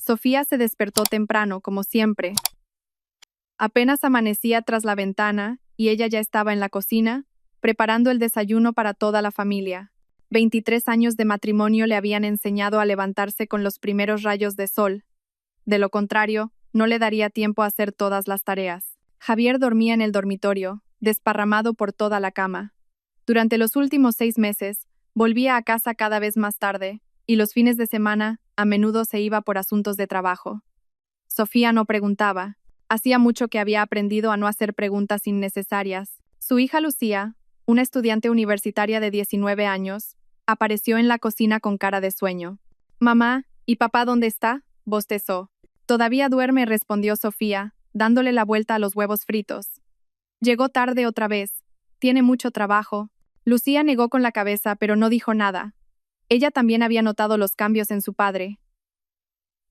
Sofía se despertó temprano, como siempre. Apenas amanecía tras la ventana, y ella ya estaba en la cocina, preparando el desayuno para toda la familia. 23 años de matrimonio le habían enseñado a levantarse con los primeros rayos de sol. De lo contrario, no le daría tiempo a hacer todas las tareas. Javier dormía en el dormitorio, desparramado por toda la cama. Durante los últimos 6 meses, volvía a casa cada vez más tarde, y los fines de semana, a menudo se iba por asuntos de trabajo. Sofía no preguntaba. Hacía mucho que había aprendido a no hacer preguntas innecesarias. Su hija Lucía, una estudiante universitaria de 19 años, apareció en la cocina con cara de sueño. «Mamá, ¿y papá dónde está?», bostezó. «Todavía duerme», respondió Sofía, dándole la vuelta a los huevos fritos. «Llegó tarde otra vez. Tiene mucho trabajo». Lucía negó con la cabeza, pero no dijo nada. Ella también había notado los cambios en su padre.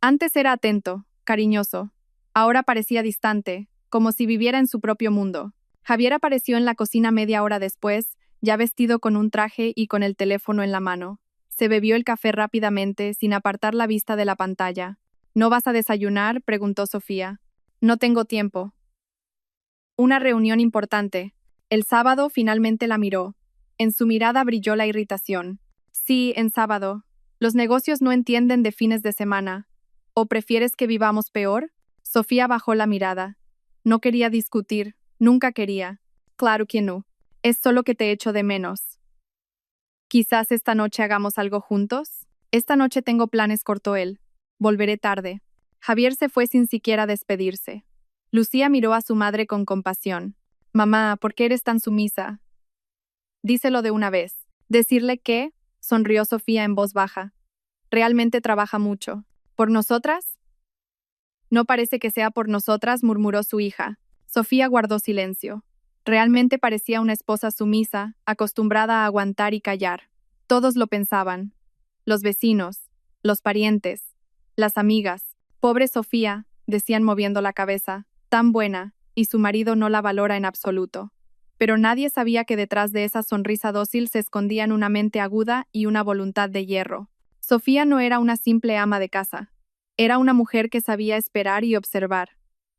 Antes era atento, cariñoso. Ahora parecía distante, como si viviera en su propio mundo. Javier apareció en la cocina media hora después, ya vestido con un traje y con el teléfono en la mano. Se bebió el café rápidamente, sin apartar la vista de la pantalla. «¿No vas a desayunar?», preguntó Sofía. «No tengo tiempo». Una reunión importante. El sábado finalmente la miró. En su mirada brilló la irritación. «Sí, en sábado. Los negocios no entienden de fines de semana. ¿O prefieres que vivamos peor?». Sofía bajó la mirada. No quería discutir, nunca quería. «Claro que no. Es solo que te echo de menos». «Quizás esta noche hagamos algo juntos». «Esta noche tengo planes», cortó él. «Volveré tarde». Javier se fue sin siquiera despedirse. Lucía miró a su madre con compasión. «Mamá, ¿por qué eres tan sumisa? Díselo de una vez». «¿Decirle qué?», sonrió Sofía en voz baja. «Realmente trabaja mucho. ¿Por nosotras?». «No parece que sea por nosotras», murmuró su hija. Sofía guardó silencio. Realmente parecía una esposa sumisa, acostumbrada a aguantar y callar. Todos lo pensaban. Los vecinos, los parientes, las amigas. «Pobre Sofía», decían moviendo la cabeza, «tan buena, y su marido no la valora en absoluto». Pero nadie sabía que detrás de esa sonrisa dócil se escondían una mente aguda y una voluntad de hierro. Sofía no era una simple ama de casa. Era una mujer que sabía esperar y observar.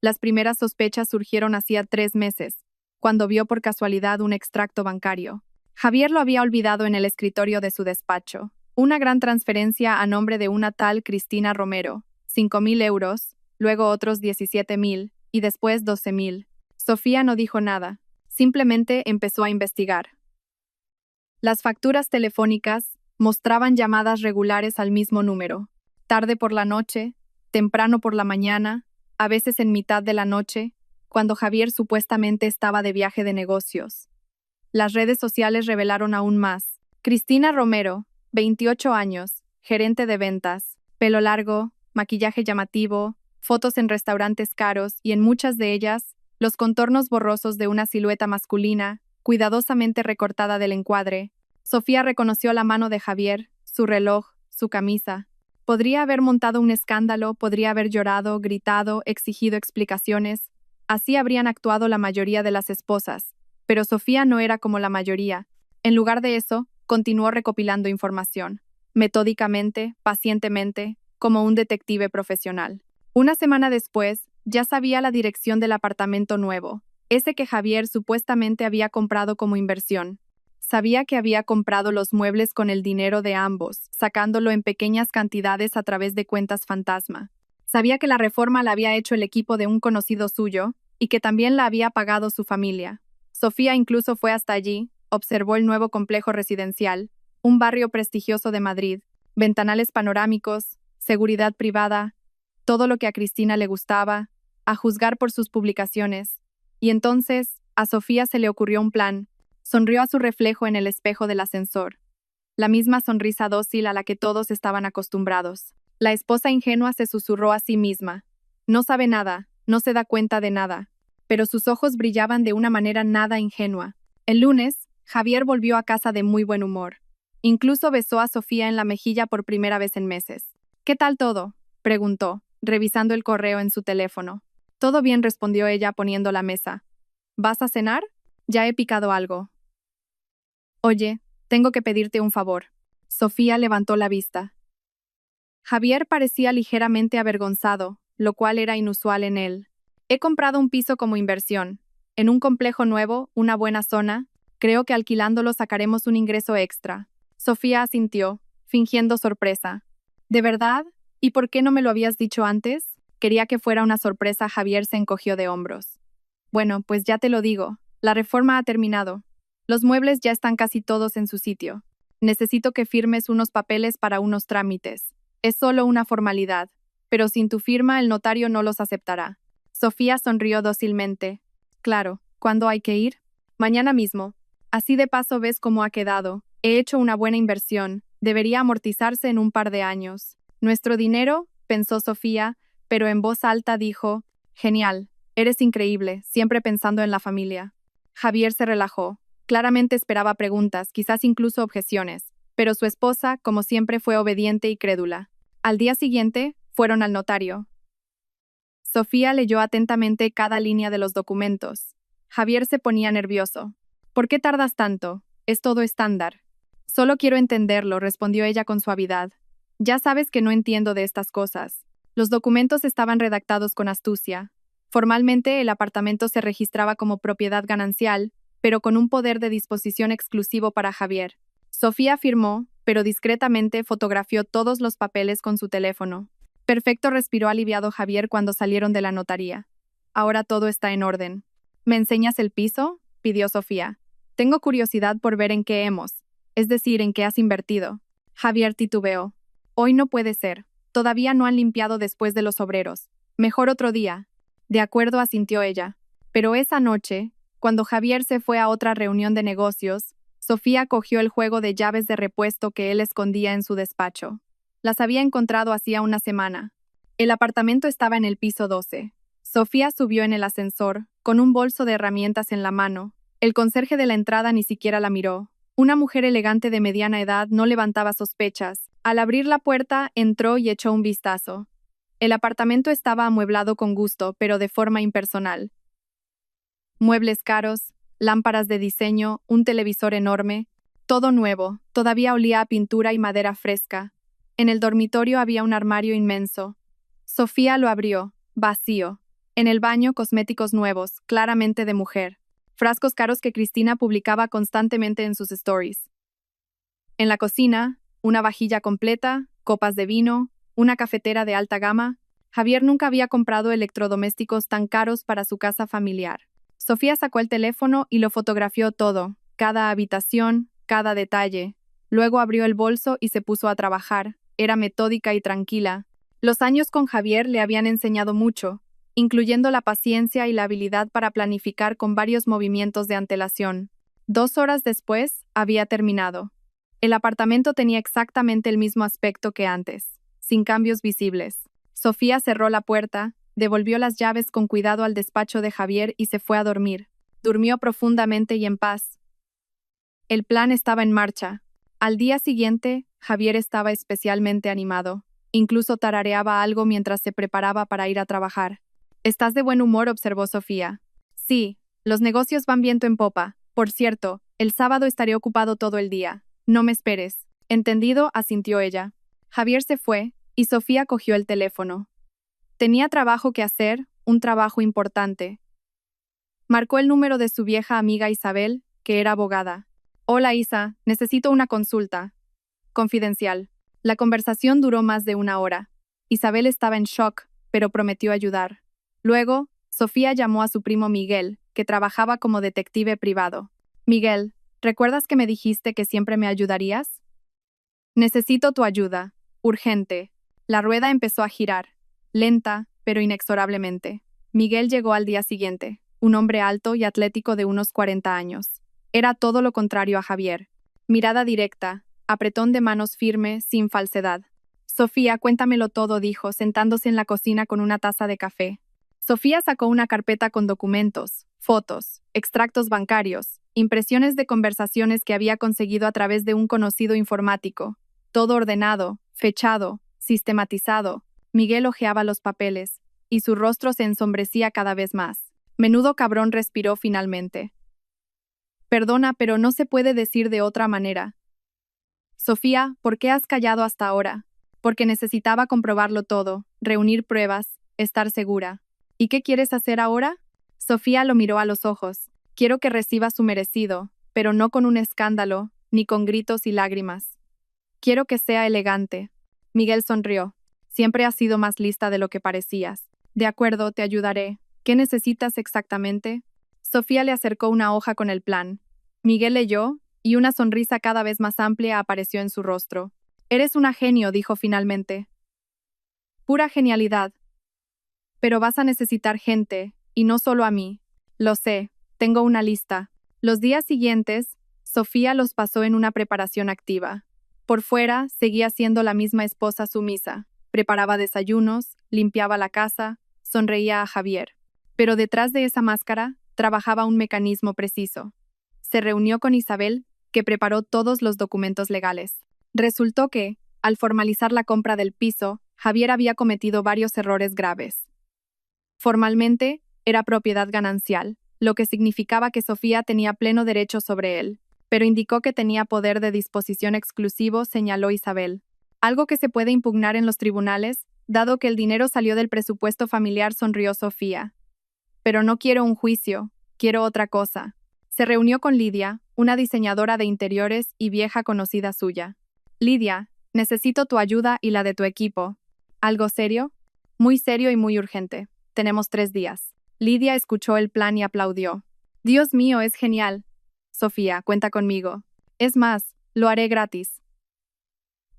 Las primeras sospechas surgieron hacía 3 meses, cuando vio por casualidad un extracto bancario. Javier lo había olvidado en el escritorio de su despacho. Una gran transferencia a nombre de una tal Cristina Romero, 5.000 euros, luego otros 17.000, y después 12.000. Sofía no dijo nada. Simplemente empezó a investigar. Las facturas telefónicas mostraban llamadas regulares al mismo número. Tarde por la noche, temprano por la mañana, a veces en mitad de la noche, cuando Javier supuestamente estaba de viaje de negocios. Las redes sociales revelaron aún más. Cristina Romero, 28 años, gerente de ventas, pelo largo, maquillaje llamativo, fotos en restaurantes caros y en muchas de ellas, los contornos borrosos de una silueta masculina, cuidadosamente recortada del encuadre. Sofía reconoció la mano de Javier, su reloj, su camisa. Podría haber montado un escándalo, podría haber llorado, gritado, exigido explicaciones. Así habrían actuado la mayoría de las esposas. Pero Sofía no era como la mayoría. En lugar de eso, continuó recopilando información. Metódicamente, pacientemente, como un detective profesional. Una semana después, ya sabía la dirección del apartamento nuevo, ese que Javier supuestamente había comprado como inversión. Sabía que había comprado los muebles con el dinero de ambos, sacándolo en pequeñas cantidades a través de cuentas fantasma. Sabía que la reforma la había hecho el equipo de un conocido suyo, y que también la había pagado su familia. Sofía incluso fue hasta allí, observó el nuevo complejo residencial, un barrio prestigioso de Madrid, ventanales panorámicos, seguridad privada, todo lo que a Cristina le gustaba, a juzgar por sus publicaciones. Y entonces, a Sofía se le ocurrió un plan. Sonrió a su reflejo en el espejo del ascensor. La misma sonrisa dócil a la que todos estaban acostumbrados. La esposa ingenua se susurró a sí misma. No sabe nada, no se da cuenta de nada. Pero sus ojos brillaban de una manera nada ingenua. El lunes, Javier volvió a casa de muy buen humor. Incluso besó a Sofía en la mejilla por primera vez en meses. «¿Qué tal todo?», preguntó, revisando el correo en su teléfono. «Todo bien», respondió ella poniendo la mesa. «¿Vas a cenar? Ya he picado algo». «Oye, tengo que pedirte un favor». Sofía levantó la vista. Javier parecía ligeramente avergonzado, lo cual era inusual en él. He comprado un piso como inversión. En un complejo nuevo, una buena zona. Creo que alquilándolo sacaremos un ingreso extra. Sofía asintió, fingiendo sorpresa. ¿De verdad? ¿Y por qué no me lo habías dicho antes? Quería que fuera una sorpresa. Javier se encogió de hombros. Bueno, pues ya te lo digo. La reforma ha terminado. Los muebles ya están casi todos en su sitio. Necesito que firmes unos papeles para unos trámites. Es solo una formalidad, pero sin tu firma el notario no los aceptará. Sofía sonrió dócilmente. Claro, ¿cuándo hay que ir? Mañana mismo. Así de paso ves cómo ha quedado. He hecho una buena inversión. Debería amortizarse en un par de años. Nuestro dinero, pensó Sofía, pero en voz alta dijo, genial, eres increíble, siempre pensando en la familia. Javier se relajó. Claramente esperaba preguntas, quizás incluso objeciones, pero su esposa, como siempre, fue obediente y crédula. Al día siguiente, fueron al notario. Sofía leyó atentamente cada línea de los documentos. Javier se ponía nervioso. ¿Por qué tardas tanto? Es todo estándar. Solo quiero entenderlo, respondió ella con suavidad. Ya sabes que no entiendo de estas cosas. Los documentos estaban redactados con astucia. Formalmente, el apartamento se registraba como propiedad ganancial, pero con un poder de disposición exclusivo para Javier. Sofía firmó, pero discretamente fotografió todos los papeles con su teléfono. Perfecto, respiró aliviado Javier cuando salieron de la notaría. Ahora todo está en orden. ¿Me enseñas el piso? Pidió Sofía. Tengo curiosidad por ver en qué es decir, en qué has invertido. Javier titubeó. Hoy no puede ser. Todavía no han limpiado después de los obreros. Mejor otro día. De acuerdo, asintió ella. Pero esa noche, cuando Javier se fue a otra reunión de negocios, Sofía cogió el juego de llaves de repuesto que él escondía en su despacho. Las había encontrado hacía una semana. El apartamento estaba en el piso 12. Sofía subió en el ascensor, con un bolso de herramientas en la mano. El conserje de la entrada ni siquiera la miró. Una mujer elegante de mediana edad no levantaba sospechas. Al abrir la puerta, entró y echó un vistazo. El apartamento estaba amueblado con gusto, pero de forma impersonal. Muebles caros, lámparas de diseño, un televisor enorme, todo nuevo, todavía olía a pintura y madera fresca. En el dormitorio había un armario inmenso. Sofía lo abrió, vacío. En el baño, cosméticos nuevos, claramente de mujer. Frascos caros que Cristina publicaba constantemente en sus stories. En la cocina, una vajilla completa, copas de vino, una cafetera de alta gama. Javier nunca había comprado electrodomésticos tan caros para su casa familiar. Sofía sacó el teléfono y lo fotografió todo, cada habitación, cada detalle. Luego abrió el bolso y se puso a trabajar. Era metódica y tranquila. Los años con Javier le habían enseñado mucho, incluyendo la paciencia y la habilidad para planificar con varios movimientos de antelación. 2 horas después, había terminado. El apartamento tenía exactamente el mismo aspecto que antes, sin cambios visibles. Sofía cerró la puerta, devolvió las llaves con cuidado al despacho de Javier y se fue a dormir. Durmió profundamente y en paz. El plan estaba en marcha. Al día siguiente, Javier estaba especialmente animado. Incluso tarareaba algo mientras se preparaba para ir a trabajar. «¿Estás de buen humor?», observó Sofía. «Sí, los negocios van viento en popa. Por cierto, el sábado estaré ocupado todo el día. No me esperes». «Entendido», asintió ella. Javier se fue, y Sofía cogió el teléfono. Tenía trabajo que hacer, un trabajo importante. Marcó el número de su vieja amiga Isabel, que era abogada. «Hola Isa, necesito una consulta. Confidencial». La conversación duró más de 1 hora. Isabel estaba en shock, pero prometió ayudar. Luego, Sofía llamó a su primo Miguel, que trabajaba como detective privado. «Miguel, ¿recuerdas que me dijiste que siempre me ayudarías? Necesito tu ayuda. Urgente». La rueda empezó a girar, lenta, pero inexorablemente. Miguel llegó al día siguiente, un hombre alto y atlético de unos 40 años. Era todo lo contrario a Javier. Mirada directa, apretón de manos firme, sin falsedad. «Sofía, cuéntamelo todo», dijo, sentándose en la cocina con una taza de café. Sofía sacó una carpeta con documentos, fotos, extractos bancarios, impresiones de conversaciones que había conseguido a través de un conocido informático. Todo ordenado, fechado, sistematizado. Miguel hojeaba los papeles, y su rostro se ensombrecía cada vez más. «Menudo cabrón», respiró finalmente. «Perdona, pero no se puede decir de otra manera». «Sofía, ¿por qué has callado hasta ahora? porque necesitaba comprobarlo todo, reunir pruebas, estar segura. ¿Y qué quieres hacer ahora? Sofía lo miró a los ojos. Quiero que reciba su merecido, pero no con un escándalo, ni con gritos y lágrimas. Quiero que sea elegante. Miguel sonrió. Siempre has sido más lista de lo que parecías. De acuerdo, te ayudaré. ¿Qué necesitas exactamente? Sofía le acercó una hoja con el plan. Miguel leyó, y una sonrisa cada vez más amplia apareció en su rostro. Eres una genio, dijo finalmente. Pura genialidad. Pero vas a necesitar gente, y no solo a mí. Lo sé, tengo una lista. Los días siguientes, Sofía los pasó en una preparación activa. Por fuera, seguía siendo la misma esposa sumisa. Preparaba desayunos, limpiaba la casa, sonreía a Javier. Pero detrás de esa máscara, trabajaba un mecanismo preciso. Se reunió con Isabel, que preparó todos los documentos legales. Resultó que, al formalizar la compra del piso, Javier había cometido varios errores graves. Formalmente, era propiedad ganancial, lo que significaba que Sofía tenía pleno derecho sobre él, pero indicó que tenía poder de disposición exclusivo, señaló Isabel. Algo que se puede impugnar en los tribunales, dado que el dinero salió del presupuesto familiar, sonrió Sofía. Pero no quiero un juicio, quiero otra cosa. Se reunió con Lidia, una diseñadora de interiores y vieja conocida suya. Lidia, necesito tu ayuda y la de tu equipo. ¿Algo serio? Muy serio y muy urgente. Tenemos 3 días. Lidia escuchó el plan y aplaudió. Dios mío, es genial. Sofía, cuenta conmigo. Es más, lo haré gratis.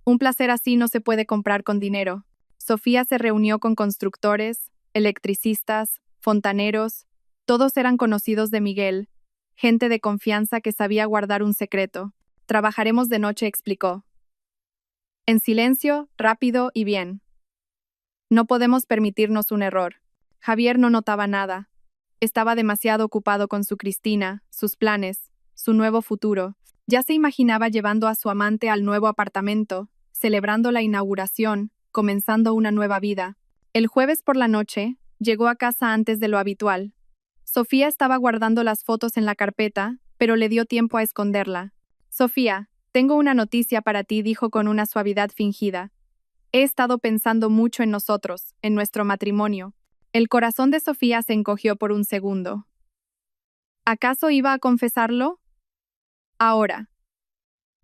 Un placer así no se puede comprar con dinero. Sofía se reunió con constructores, electricistas, fontaneros. Todos eran conocidos de Miguel, gente de confianza que sabía guardar un secreto. Trabajaremos de noche, explicó. En silencio, rápido y bien. No podemos permitirnos un error. Javier no notaba nada. Estaba demasiado ocupado con su Cristina, sus planes, su nuevo futuro. Ya se imaginaba llevando a su amante al nuevo apartamento, celebrando la inauguración, comenzando una nueva vida. El jueves por la noche, llegó a casa antes de lo habitual. Sofía estaba guardando las fotos en la carpeta, pero le dio tiempo a esconderla. Sofía, tengo una noticia para ti, dijo con una suavidad fingida. He estado pensando mucho en nosotros, en nuestro matrimonio. El corazón de Sofía se encogió por un segundo. ¿Acaso iba a confesarlo? Ahora.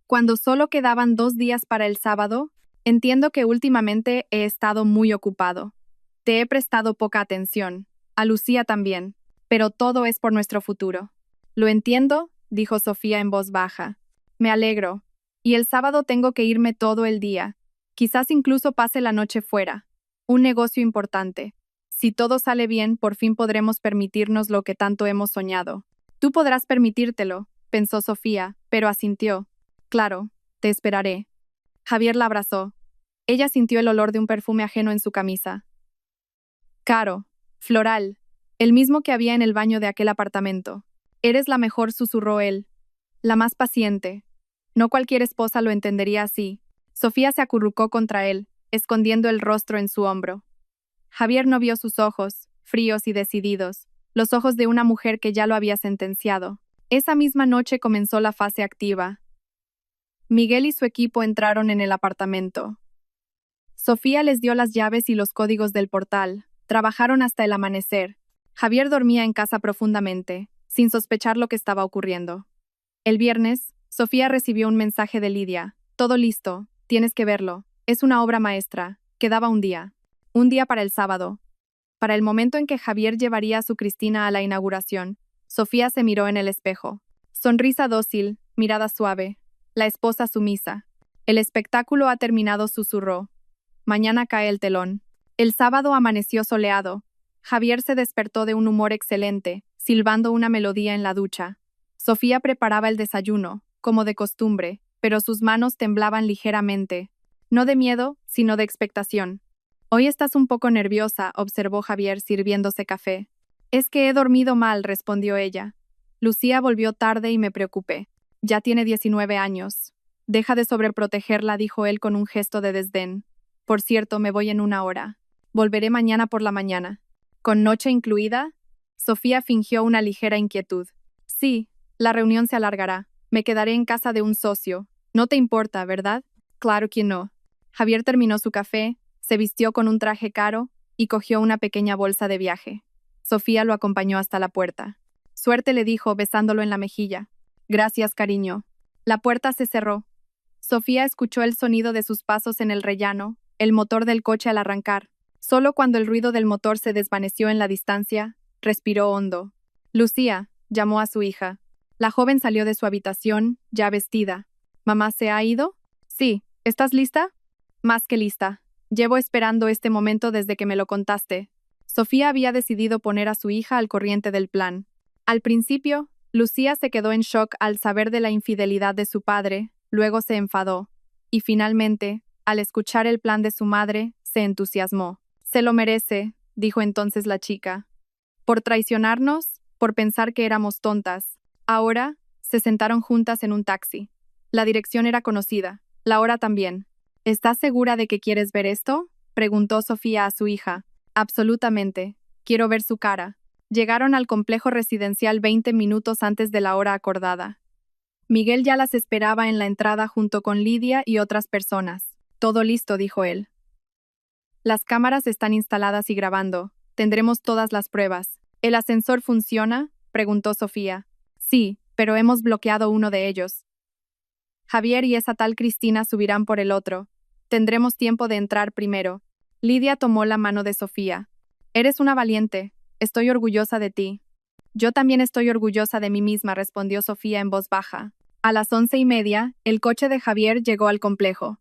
Cuando solo quedaban 2 días para el sábado, entiendo que últimamente he estado muy ocupado. Te he prestado poca atención, a Lucía también, pero todo es por nuestro futuro. Lo entiendo, dijo Sofía en voz baja. Me alegro. Y el sábado tengo que irme todo el día. Quizás incluso pase la noche fuera. Un negocio importante. Si todo sale bien, por fin podremos permitirnos lo que tanto hemos soñado. Tú podrás permitírtelo, pensó Sofía, pero asintió. Claro, te esperaré. Javier la abrazó. Ella sintió el olor de un perfume ajeno en su camisa. Caro, floral, el mismo que había en el baño de aquel apartamento. Eres la mejor, susurró él. La más paciente. No cualquier esposa lo entendería así. Sofía se acurrucó contra él, escondiendo el rostro en su hombro. Javier no vio sus ojos, fríos y decididos, los ojos de una mujer que ya lo había sentenciado. Esa misma noche comenzó la fase activa. Miguel y su equipo entraron en el apartamento. Sofía les dio las llaves y los códigos del portal. Trabajaron hasta el amanecer. Javier dormía en casa profundamente, sin sospechar lo que estaba ocurriendo. El viernes, Sofía recibió un mensaje de Lidia. Todo listo, tienes que verlo. Es una obra maestra. Quedaba un día. Un día para el sábado. Para el momento en que Javier llevaría a su Cristina a la inauguración, Sofía se miró en el espejo. Sonrisa dócil, mirada suave. La esposa sumisa. El espectáculo ha terminado, susurró. Mañana cae el telón. El sábado amaneció soleado. Javier se despertó de un humor excelente, silbando una melodía en la ducha. Sofía preparaba el desayuno, como de costumbre, pero sus manos temblaban ligeramente. No de miedo, sino de expectación. Hoy estás un poco nerviosa, observó Javier sirviéndose café. Es que he dormido mal, respondió ella. Lucía volvió tarde y me preocupé. Ya tiene 19 años. Deja de sobreprotegerla, dijo él con un gesto de desdén. Por cierto, me voy en 1 hora. Volveré mañana por la mañana. ¿Con noche incluida? Sofía fingió una ligera inquietud. Sí, la reunión se alargará. Me quedaré en casa de un socio. No te importa, ¿verdad? Claro que no. Javier terminó su café, se vistió con un traje caro y cogió una pequeña bolsa de viaje. Sofía lo acompañó hasta la puerta. Suerte, le dijo, besándolo en la mejilla. Gracias, cariño. La puerta se cerró. Sofía escuchó el sonido de sus pasos en el rellano, el motor del coche al arrancar. Solo cuando el ruido del motor se desvaneció en la distancia, respiró hondo. Lucía, llamó a su hija. La joven salió de su habitación, ya vestida. ¿Mamá se ha ido? Sí. ¿Estás lista? Más que lista. Llevo esperando este momento desde que me lo contaste. Sofía había decidido poner a su hija al corriente del plan. Al principio, Lucía se quedó en shock al saber de la infidelidad de su padre, luego se enfadó. Y finalmente, al escuchar el plan de su madre, se entusiasmó. Se lo merece, dijo entonces la chica. Por traicionarnos, por pensar que éramos tontas. Ahora, se sentaron juntas en un taxi. La dirección era conocida, la hora también. ¿Estás segura de que quieres ver esto?, preguntó Sofía a su hija. Absolutamente. Quiero ver su cara. Llegaron al complejo residencial 20 minutos antes de la hora acordada. Miguel ya las esperaba en la entrada junto con Lidia y otras personas. Todo listo, dijo él. Las cámaras están instaladas y grabando. Tendremos todas las pruebas. ¿El ascensor funciona?, preguntó Sofía. Sí, pero hemos bloqueado uno de ellos. Javier y esa tal Cristina subirán por el otro. Tendremos tiempo de entrar primero. Lidia tomó la mano de Sofía. Eres una valiente. Estoy orgullosa de ti. Yo también estoy orgullosa de mí misma, respondió Sofía en voz baja. A las 11:30, el coche de Javier llegó al complejo.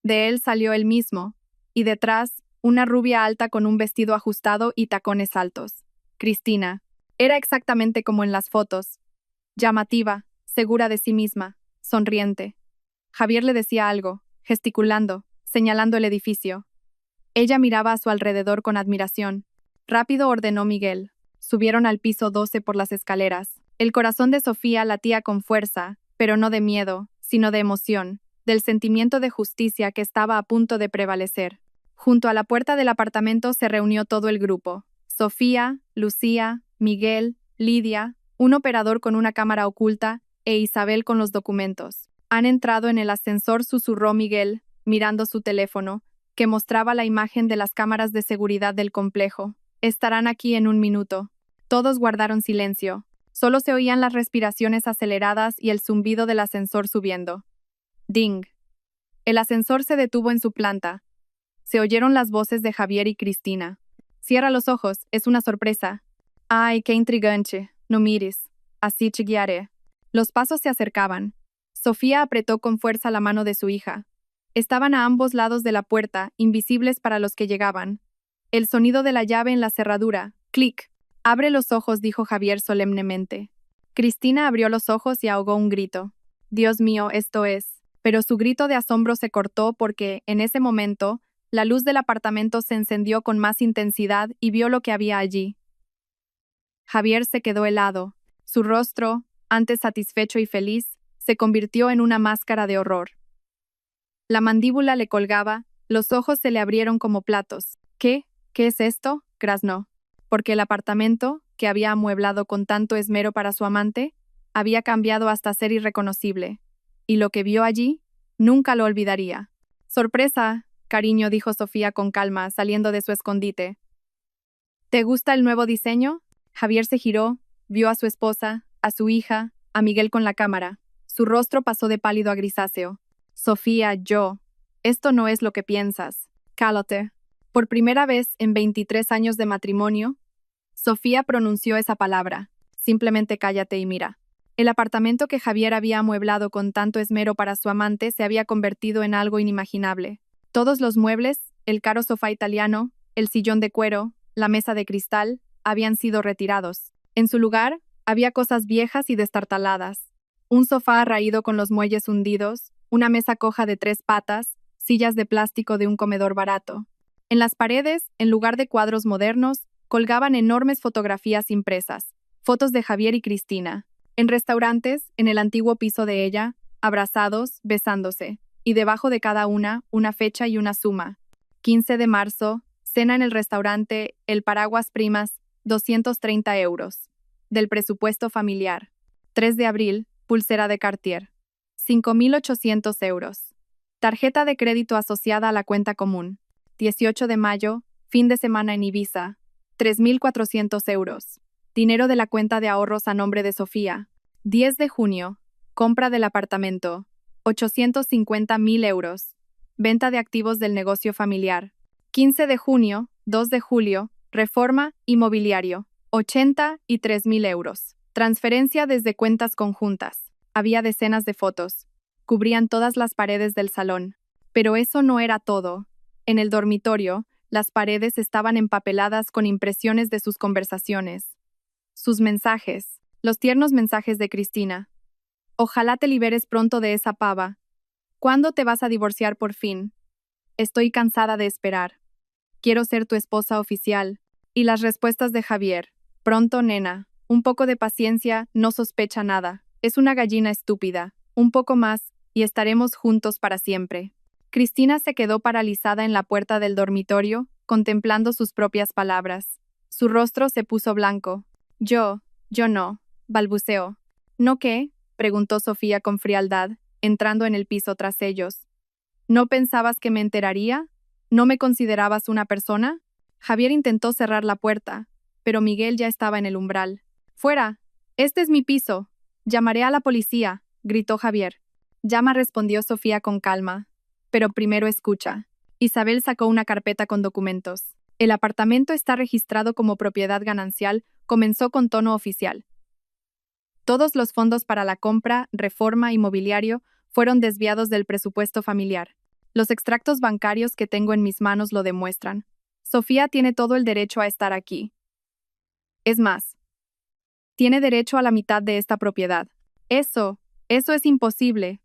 De él salió él mismo, y detrás, una rubia alta con un vestido ajustado y tacones altos. Cristina. Era exactamente como en las fotos. Llamativa, segura de sí misma, sonriente. Javier le decía algo, gesticulando, señalando el edificio. Ella miraba a su alrededor con admiración. Rápido ordenó Miguel. Subieron al piso 12 por las escaleras. El corazón de Sofía latía con fuerza, pero no de miedo, sino de emoción, del sentimiento de justicia que estaba a punto de prevalecer. Junto a la puerta del apartamento se reunió todo el grupo. Sofía, Lucía, Miguel, Lidia, un operador con una cámara oculta e Isabel con los documentos. Han entrado en el ascensor, susurró Miguel, mirando su teléfono, que mostraba la imagen de las cámaras de seguridad del complejo. Estarán aquí en un minuto. Todos guardaron silencio. Solo se oían las respiraciones aceleradas y el zumbido del ascensor subiendo. Ding. El ascensor se detuvo en su planta. Se oyeron las voces de Javier y Cristina. Cierra los ojos, es una sorpresa. Ay, qué intrigante. No mires. Así te guiaré. Los pasos se acercaban. Sofía apretó con fuerza la mano de su hija. Estaban a ambos lados de la puerta, invisibles para los que llegaban. El sonido de la llave en la cerradura. Clic. Abre los ojos, dijo Javier solemnemente. Cristina abrió los ojos y ahogó un grito. Dios mío, esto es. Pero su grito de asombro se cortó porque, en ese momento, la luz del apartamento se encendió con más intensidad y vio lo que había allí. Javier se quedó helado. Su rostro, antes satisfecho y feliz, se convirtió en una máscara de horror. La mandíbula le colgaba, los ojos se le abrieron como platos. ¿Qué? ¿Qué es esto?, graznó. Porque el apartamento, que había amueblado con tanto esmero para su amante, había cambiado hasta ser irreconocible. Y lo que vio allí, nunca lo olvidaría. Sorpresa, cariño, dijo Sofía con calma, saliendo de su escondite. ¿Te gusta el nuevo diseño? Javier se giró, vio a su esposa, a su hija, a Miguel con la cámara. Su rostro pasó de pálido a grisáceo. Sofía, esto no es lo que piensas. Cállate. Por primera vez en 23 años de matrimonio, Sofía pronunció esa palabra. Simplemente cállate y mira. El apartamento que Javier había amueblado con tanto esmero para su amante se había convertido en algo inimaginable. Todos los muebles, el caro sofá italiano, el sillón de cuero, la mesa de cristal, habían sido retirados. En su lugar, había cosas viejas y destartaladas. Un sofá raído con los muelles hundidos, una mesa coja de 3 patas, sillas de plástico de un comedor barato. En las paredes, en lugar de cuadros modernos, colgaban enormes fotografías impresas, fotos de Javier y Cristina. En restaurantes, en el antiguo piso de ella, abrazados, besándose, y debajo de cada una fecha y una suma. 15 de marzo, cena en el restaurante El Paraguas Primas, 230 euros. Del presupuesto familiar. 3 de abril, pulsera de Cartier. 5.800 euros. Tarjeta de crédito asociada a la cuenta común. 18 de mayo, fin de semana en Ibiza. 3.400 euros. Dinero de la cuenta de ahorros a nombre de Sofía. 10 de junio. Compra del apartamento. 850.000 euros. Venta de activos del negocio familiar. 15 de junio, 2 de julio. Reforma inmobiliario. 83.000 euros. Transferencia desde cuentas conjuntas. Había decenas de fotos. Cubrían todas las paredes del salón. Pero eso no era todo. En el dormitorio, las paredes estaban empapeladas con impresiones de sus conversaciones. Sus mensajes. Los tiernos mensajes de Cristina. Ojalá te liberes pronto de esa pava. ¿Cuándo te vas a divorciar por fin? Estoy cansada de esperar. Quiero ser tu esposa oficial. Y las respuestas de Javier. Pronto, nena. Un poco de paciencia, no sospecha nada. Es una gallina estúpida. Un poco más, y estaremos juntos para siempre. Cristina se quedó paralizada en la puerta del dormitorio, contemplando sus propias palabras. Su rostro se puso blanco. Yo no, balbuceó. ¿No qué? Preguntó Sofía con frialdad, entrando en el piso tras ellos. ¿No pensabas que me enteraría? ¿No me considerabas una persona? Javier intentó cerrar la puerta, pero Miguel ya estaba en el umbral. ¡Fuera! Este es mi piso. Llamaré a la policía, gritó Javier. Llama, respondió Sofía con calma. Pero primero escucha. Isabel sacó una carpeta con documentos. El apartamento está registrado como propiedad ganancial, comenzó con tono oficial. Todos los fondos para la compra, reforma y mobiliario fueron desviados del presupuesto familiar. Los extractos bancarios que tengo en mis manos lo demuestran. Sofía tiene todo el derecho a estar aquí. Es más, tiene derecho a la mitad de esta propiedad. Eso es imposible.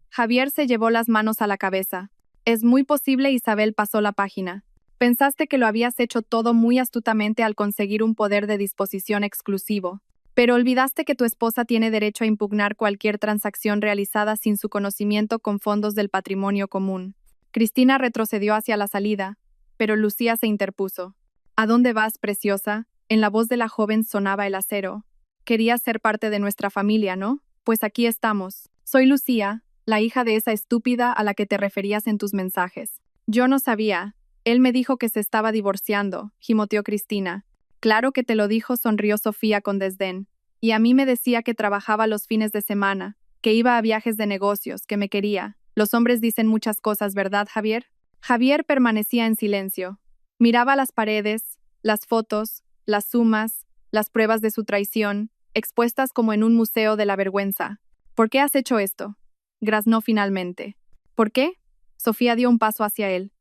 Javier se llevó las manos a la cabeza. Es muy posible, Isabel pasó la página. Pensaste que lo habías hecho todo muy astutamente al conseguir un poder de disposición exclusivo. Pero olvidaste que tu esposa tiene derecho a impugnar cualquier transacción realizada sin su conocimiento con fondos del patrimonio común. Cristina retrocedió hacia la salida, pero Lucía se interpuso. ¿A dónde vas, preciosa? En la voz de la joven sonaba el acero. Querías ser parte de nuestra familia, ¿no? Pues aquí estamos. Soy Lucía, la hija de esa estúpida a la que te referías en tus mensajes. Yo no sabía. Él me dijo que se estaba divorciando, gimoteó Cristina. Claro que te lo dijo, sonrió Sofía con desdén. Y a mí me decía que trabajaba los fines de semana, que iba a viajes de negocios, que me quería. Los hombres dicen muchas cosas, ¿verdad, Javier? Javier permanecía en silencio. Miraba las paredes, las fotos, las sumas, las pruebas de su traición, expuestas como en un museo de la vergüenza. ¿Por qué has hecho esto? Graznó finalmente. ¿Por qué? Sofía dio un paso hacia él.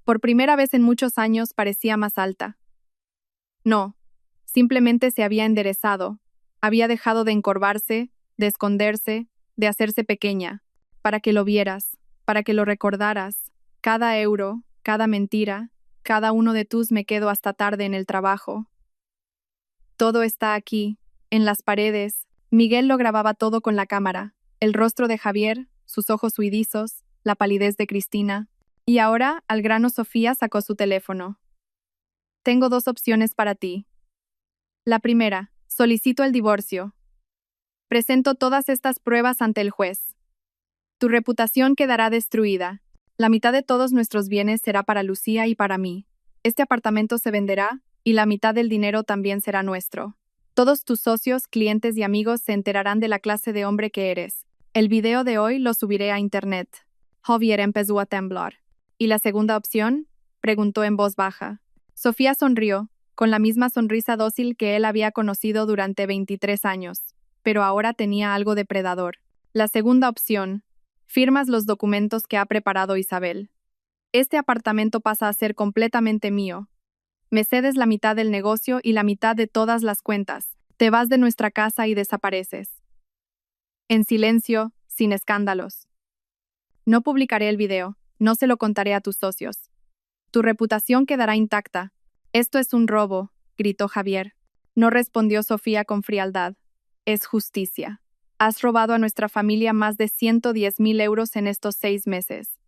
Por primera vez en muchos años parecía más alta. No, simplemente se había enderezado, había dejado de encorvarse, de esconderse, de hacerse pequeña, para que lo vieras, para que lo recordaras. Cada euro, cada mentira, cada uno de tus me quedo hasta tarde en el trabajo. Todo está aquí, en las paredes. Miguel lo grababa todo con la cámara, el rostro de Javier, sus ojos huidizos, la palidez de Cristina. Y ahora, al grano, Sofía sacó su teléfono. Tengo dos opciones para ti. La primera, solicito el divorcio. Presento todas estas pruebas ante el juez. Tu reputación quedará destruida. La mitad de todos nuestros bienes será para Lucía y para mí. Este apartamento se venderá, y la mitad del dinero también será nuestro. Todos tus socios, clientes y amigos se enterarán de la clase de hombre que eres. El video de hoy lo subiré a internet. Javier empezó a temblar. ¿Y la segunda opción? Preguntó en voz baja. Sofía sonrió, con la misma sonrisa dócil que él había conocido durante 23 años, pero ahora tenía algo depredador. La segunda opción. Firmas los documentos que ha preparado Isabel. Este apartamento pasa a ser completamente mío. Me cedes la mitad del negocio y la mitad de todas las cuentas. Te vas de nuestra casa y desapareces. En silencio, sin escándalos. No publicaré el video, no se lo contaré a tus socios. Tu reputación quedará intacta. Esto es un robo, gritó Javier. No respondió Sofía con frialdad. Es justicia. Has robado a nuestra familia más de 110.000 euros en estos 6 meses.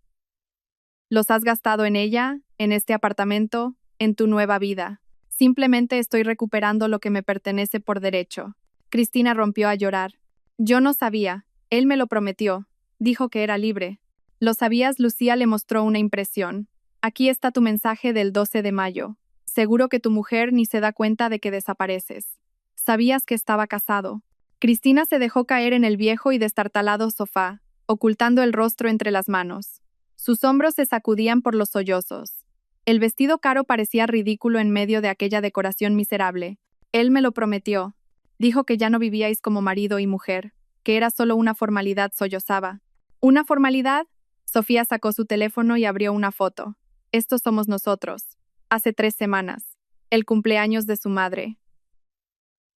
Los has gastado en ella, en este apartamento, en tu nueva vida. Simplemente estoy recuperando lo que me pertenece por derecho. Cristina rompió a llorar. Yo no sabía. Él me lo prometió. Dijo que era libre. ¿Lo sabías? Lucía le mostró una impresión. Aquí está tu mensaje del 12 de mayo. Seguro que tu mujer ni se da cuenta de que desapareces. Sabías que estaba casado. Cristina se dejó caer en el viejo y destartalado sofá, ocultando el rostro entre las manos. Sus hombros se sacudían por los sollozos. El vestido caro parecía ridículo en medio de aquella decoración miserable. Él me lo prometió. Dijo que ya no vivíais como marido y mujer, que era solo una formalidad, sollozaba. ¿Una formalidad? Sofía sacó su teléfono y abrió una foto. Estos somos nosotros. Hace 3 semanas. El cumpleaños de su madre.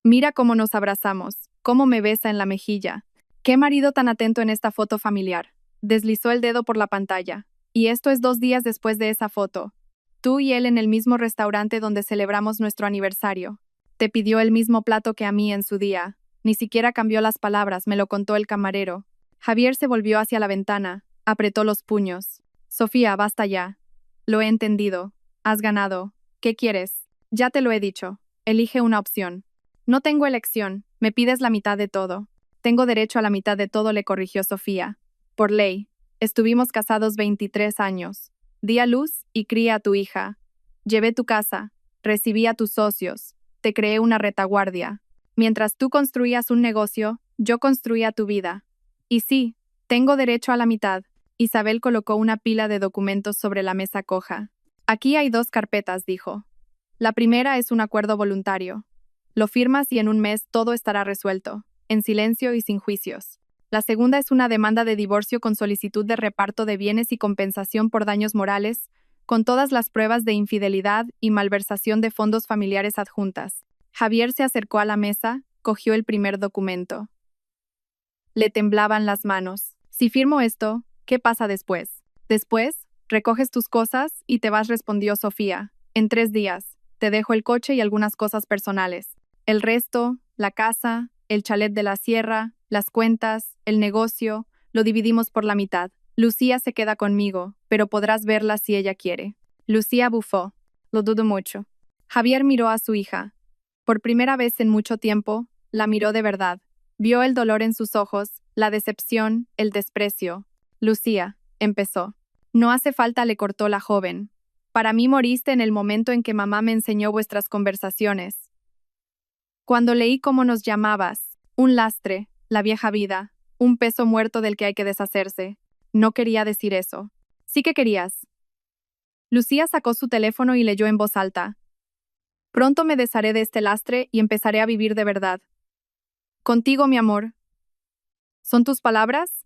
Mira cómo nos abrazamos, cómo me besa en la mejilla. Qué marido tan atento en esta foto familiar. Deslizó el dedo por la pantalla. Y esto es 2 días después de esa foto. Tú y él en el mismo restaurante donde celebramos nuestro aniversario. Te pidió el mismo plato que a mí en su día. Ni siquiera cambió las palabras, me lo contó el camarero. Javier se volvió hacia la ventana, apretó los puños. Sofía, basta ya. Lo he entendido. Has ganado. ¿Qué quieres? Ya te lo he dicho. Elige una opción. No tengo elección. Me pides la mitad de todo. Tengo derecho a la mitad de todo, le corrigió Sofía. Por ley. Estuvimos casados 23 años. Di a luz y cría a tu hija. Llevé tu casa. Recibí a tus socios. Te creé una retaguardia. Mientras tú construías un negocio, yo construía tu vida. Y sí, tengo derecho a la mitad. Isabel colocó una pila de documentos sobre la mesa coja. Aquí hay 2 carpetas, dijo. La primera es un acuerdo voluntario. Lo firmas y en un mes todo estará resuelto, en silencio y sin juicios. La segunda es una demanda de divorcio con solicitud de reparto de bienes y compensación por daños morales, con todas las pruebas de infidelidad y malversación de fondos familiares adjuntas. Javier se acercó a la mesa, cogió el primer documento. Le temblaban las manos. Si firmo esto, ¿qué pasa después? Después, recoges tus cosas y te vas, respondió Sofía. En 3 días. Te dejo el coche y algunas cosas personales. El resto, la casa, el chalet de la sierra, las cuentas, el negocio, lo dividimos por la mitad. Lucía se queda conmigo, pero podrás verla si ella quiere. Lucía bufó. Lo dudo mucho. Javier miró a su hija. Por primera vez en mucho tiempo, la miró de verdad. Vio el dolor en sus ojos, la decepción, el desprecio. Lucía, empezó. No hace falta, le cortó la joven. Para mí moriste en el momento en que mamá me enseñó vuestras conversaciones. Cuando leí cómo nos llamabas, un lastre, la vieja vida, un peso muerto del que hay que deshacerse. No quería decir eso. Sí que querías. Lucía sacó su teléfono y leyó en voz alta. Pronto me desharé de este lastre y empezaré a vivir de verdad. Contigo, mi amor. ¿Son tus palabras?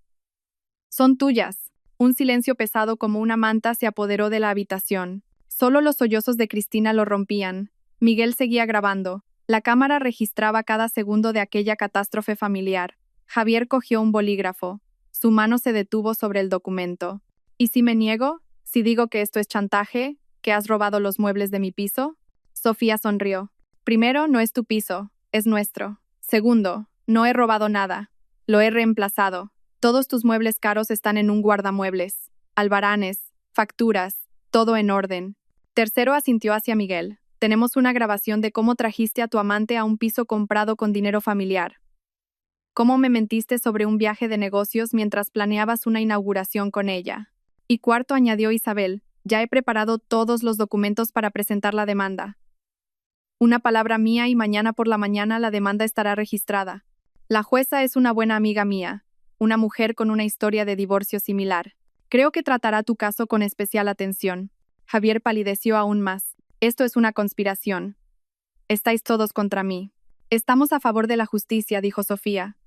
Son tuyas. Un silencio pesado como una manta se apoderó de la habitación. Solo los sollozos de Cristina lo rompían. Miguel seguía grabando. La cámara registraba cada segundo de aquella catástrofe familiar. Javier cogió un bolígrafo. Su mano se detuvo sobre el documento. ¿Y si me niego? ¿Si digo que esto es chantaje? ¿Que has robado los muebles de mi piso? Sofía sonrió. Primero, no es tu piso, es nuestro. Segundo, no he robado nada. Lo he reemplazado. Todos tus muebles caros están en un guardamuebles. Albaranes, facturas, todo en orden. Tercero, asintió hacia Miguel. Tenemos una grabación de cómo trajiste a tu amante a un piso comprado con dinero familiar. Cómo me mentiste sobre un viaje de negocios mientras planeabas una inauguración con ella. Y cuarto, añadió Isabel, ya he preparado todos los documentos para presentar la demanda. Una palabra mía y mañana por la mañana la demanda estará registrada. La jueza es una buena amiga mía, una mujer con una historia de divorcio similar. Creo que tratará tu caso con especial atención. Javier palideció aún más. Esto es una conspiración. Estáis todos contra mí. Estamos a favor de la justicia, dijo Sofía.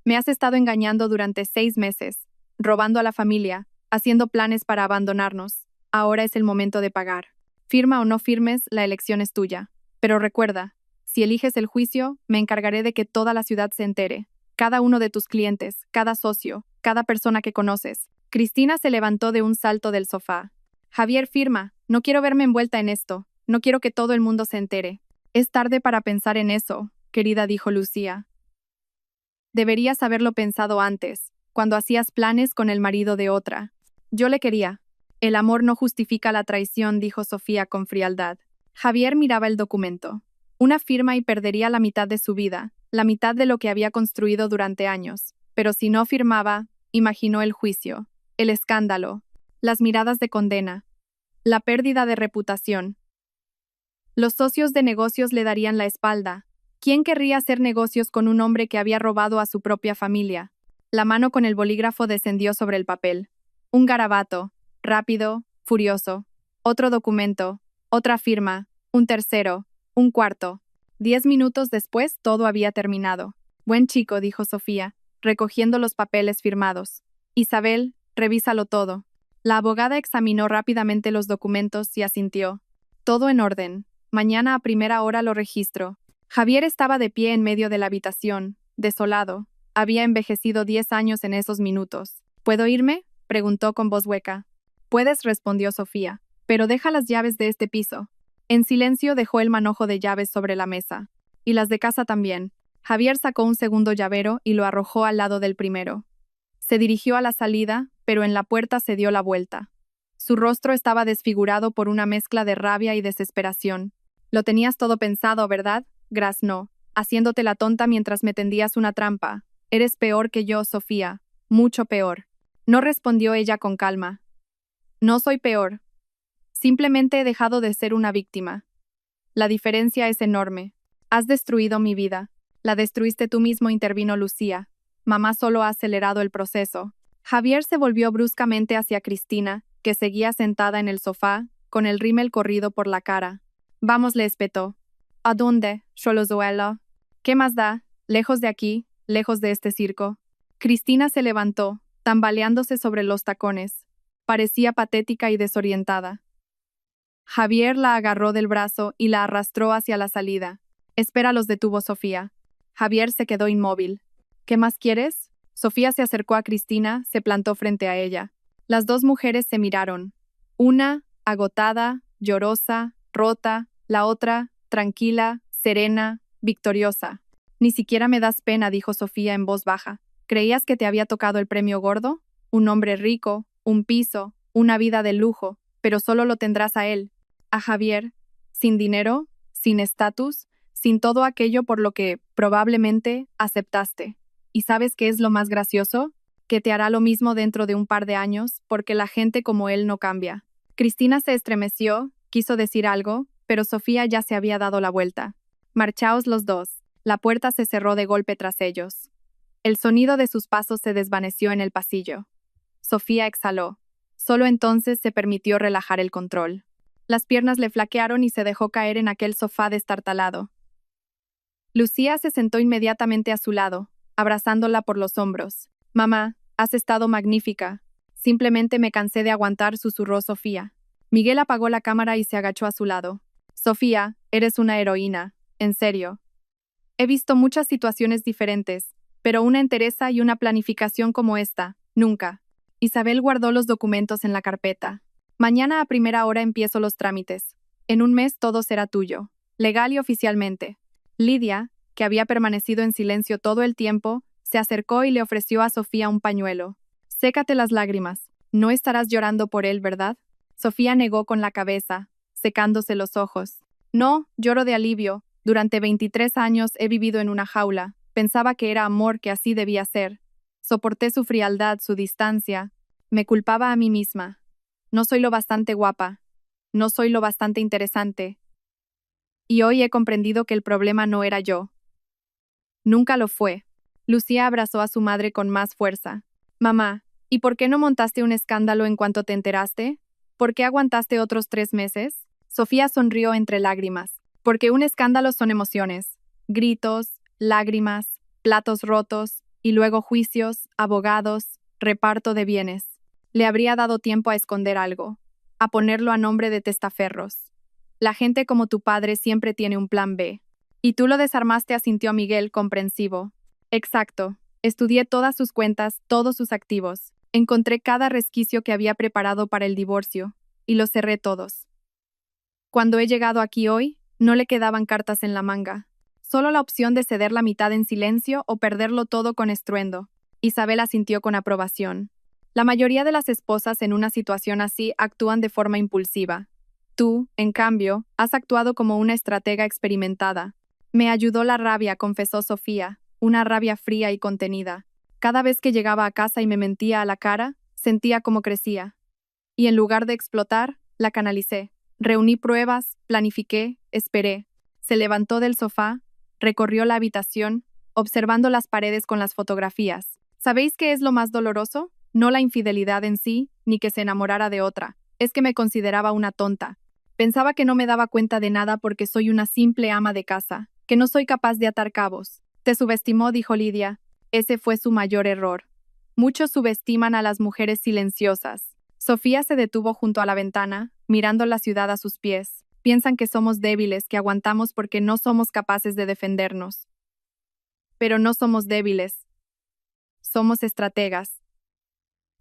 Me has estado engañando durante 6 meses, robando a la familia, haciendo planes para abandonarnos. Ahora es el momento de pagar. Firma o no firmes, la elección es tuya. Pero recuerda, si eliges el juicio, me encargaré de que toda la ciudad se entere. Cada uno de tus clientes, cada socio, cada persona que conoces. Cristina se levantó de un salto del sofá. Javier, firma. No quiero verme envuelta en esto. No quiero que todo el mundo se entere. Es tarde para pensar en eso, querida, dijo Lucía. Deberías haberlo pensado antes, cuando hacías planes con el marido de otra. Yo le quería. El amor no justifica la traición, dijo Sofía con frialdad. Javier miraba el documento. Una firma y perdería la mitad de su vida, la mitad de lo que había construido durante años. Pero si no firmaba, imaginó el juicio. el escándalo, las miradas de condena, la pérdida de reputación. Los socios de negocios le darían la espalda. ¿Quién querría hacer negocios con un hombre que había robado a su propia familia? La mano con el bolígrafo descendió sobre el papel. Un garabato, rápido, furioso. Otro documento, otra firma, un tercero, un cuarto. 10 minutos después todo había terminado. Buen chico, dijo Sofía, recogiendo los papeles firmados. Isabel, revísalo todo. La abogada examinó rápidamente los documentos y asintió. Todo en orden. Mañana a primera hora lo registro. Javier estaba de pie en medio de la habitación, desolado. Había envejecido 10 años en esos minutos. ¿Puedo irme?, preguntó con voz hueca. Puedes, respondió Sofía, pero deja las llaves de este piso. En silencio dejó el manojo de llaves sobre la mesa. Y las de casa también. Javier sacó un segundo llavero y lo arrojó al lado del primero. Se dirigió a la salida, pero en la puerta se dio la vuelta. Su rostro estaba desfigurado por una mezcla de rabia y desesperación. Lo tenías todo pensado, ¿verdad? Graznó, haciéndote la tonta mientras me tendías una trampa. Eres peor que yo, Sofía. Mucho peor. No, respondió ella con calma. No soy peor. Simplemente he dejado de ser una víctima. La diferencia es enorme. Has destruido mi vida. La destruiste tú mismo, intervino Lucía. Mamá solo ha acelerado el proceso. Javier se volvió bruscamente hacia Cristina, que seguía sentada en el sofá, con el rímel corrido por la cara. Vamos, le espetó. ¿A dónde, Xolozuelo? ¿Qué más da? Lejos de aquí, lejos de este circo. Cristina se levantó, tambaleándose sobre los tacones. Parecía patética y desorientada. Javier la agarró del brazo y la arrastró hacia la salida. Espera, los detuvo Sofía. Javier se quedó inmóvil. ¿Qué más quieres? Sofía se acercó a Cristina, se plantó frente a ella. Las dos mujeres se miraron. Una, agotada, llorosa, rota, la otra, tranquila, serena, victoriosa. Ni siquiera me das pena, dijo Sofía en voz baja. ¿Creías que te había tocado el premio gordo? Un hombre rico, un piso, una vida de lujo, pero solo lo tendrás a él, a Javier, sin dinero, sin estatus, sin todo aquello por lo que, probablemente, aceptaste. ¿Y sabes qué es lo más gracioso? Que te hará lo mismo dentro de un par de años, porque la gente como él no cambia. Cristina se estremeció, quiso decir algo, pero Sofía ya se había dado la vuelta. Marchaos los dos. La puerta se cerró de golpe tras ellos. El sonido de sus pasos se desvaneció en el pasillo. Sofía exhaló. Solo entonces se permitió relajar el control. Las piernas le flaquearon y se dejó caer en aquel sofá destartalado. Lucía se sentó inmediatamente a su lado, abrazándola por los hombros. Mamá, has estado magnífica. Simplemente me cansé de aguantar, susurró Sofía. Miguel apagó la cámara y se agachó a su lado. Sofía, eres una heroína. En serio. He visto muchas situaciones diferentes, pero una entereza y una planificación como esta, nunca. Isabel guardó los documentos en la carpeta. Mañana a primera hora empiezo los trámites. En un mes todo será tuyo, legal y oficialmente. Lidia, que había permanecido en silencio todo el tiempo, se acercó y le ofreció a Sofía un pañuelo. Sécate las lágrimas. No estarás llorando por él, ¿verdad? Sofía negó con la cabeza, secándose los ojos. No, lloro de alivio. Durante 23 años he vivido en una jaula. Pensaba que era amor, que así debía ser. Soporté su frialdad, su distancia. Me culpaba a mí misma. No soy lo bastante guapa. No soy lo bastante interesante. Y hoy he comprendido que el problema no era yo. Nunca lo fue. Lucía abrazó a su madre con más fuerza. Mamá, ¿y por qué no montaste un escándalo en cuanto te enteraste? ¿Por qué aguantaste otros 3 meses? Sofía sonrió entre lágrimas. Porque un escándalo son emociones. Gritos, lágrimas, platos rotos, y luego juicios, abogados, reparto de bienes. Le habría dado tiempo a esconder algo, a ponerlo a nombre de testaferros. La gente como tu padre siempre tiene un plan B. Y tú lo desarmaste, asintió Miguel, comprensivo. Exacto. Estudié todas sus cuentas, todos sus activos. Encontré cada resquicio que había preparado para el divorcio, y los cerré todos. Cuando he llegado aquí hoy, no le quedaban cartas en la manga. Solo la opción de ceder la mitad en silencio o perderlo todo con estruendo. Isabel asintió con aprobación. La mayoría de las esposas en una situación así actúan de forma impulsiva. Tú, en cambio, has actuado como una estratega experimentada. Me ayudó la rabia, confesó Sofía, una rabia fría y contenida. Cada vez que llegaba a casa y me mentía a la cara, Sentía cómo crecía. Y en lugar de explotar, la canalicé. Reuní pruebas, planifiqué, esperé. Se levantó del sofá, recorrió la habitación, observando las paredes con las fotografías. ¿Sabéis qué es lo más doloroso? No la infidelidad en sí, ni que se enamorara de otra. Es que me consideraba una tonta. Pensaba que no me daba cuenta de nada porque soy una simple ama de casa, que no soy capaz de atar cabos. Te subestimó, dijo Lidia. Ese fue su mayor error. Muchos subestiman a las mujeres silenciosas. Sofía se detuvo junto a la ventana, mirando la ciudad a sus pies. Piensan que somos débiles, que aguantamos porque no somos capaces de defendernos. Pero no somos débiles. Somos estrategas.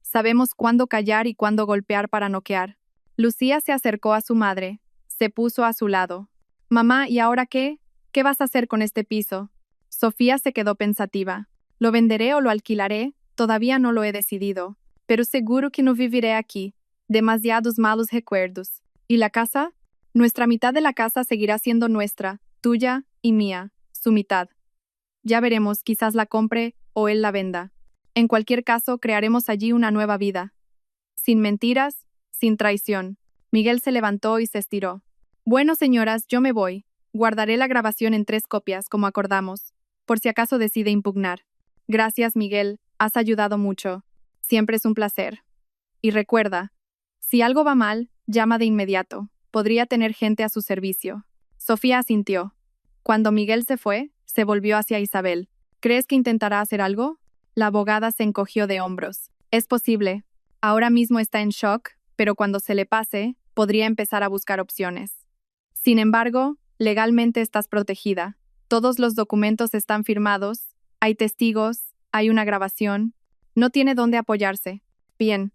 Sabemos cuándo callar y cuándo golpear para noquear. Lucía se acercó a su madre. Se puso a su lado. Mamá, ¿y ahora qué? ¿Qué vas a hacer con este piso? Sofía se quedó pensativa. ¿Lo venderé o lo alquilaré? Todavía no lo he decidido. Pero seguro que no viviré aquí. Demasiados malos recuerdos. ¿Y la casa? Nuestra mitad de la casa seguirá siendo nuestra, tuya y mía, su mitad. Ya veremos, quizás la compre o él la venda. En cualquier caso, crearemos allí una nueva vida. Sin mentiras, sin traición. Miguel se levantó y se estiró. Bueno, señoras, yo me voy. Guardaré la grabación en 3 copias, como acordamos, por si acaso decide impugnar. Gracias, Miguel, has ayudado mucho. Siempre es un placer. Y recuerda, si algo va mal, llama de inmediato. Podría tener gente a su servicio. Sofía asintió. Cuando Miguel se fue, se volvió hacia Isabel. ¿Crees que intentará hacer algo? La abogada se encogió de hombros. Es posible. Ahora mismo está en shock, pero cuando se le pase, podría empezar a buscar opciones. Sin embargo, legalmente estás protegida. Todos los documentos están firmados, hay testigos, hay una grabación. No tiene dónde apoyarse. Bien.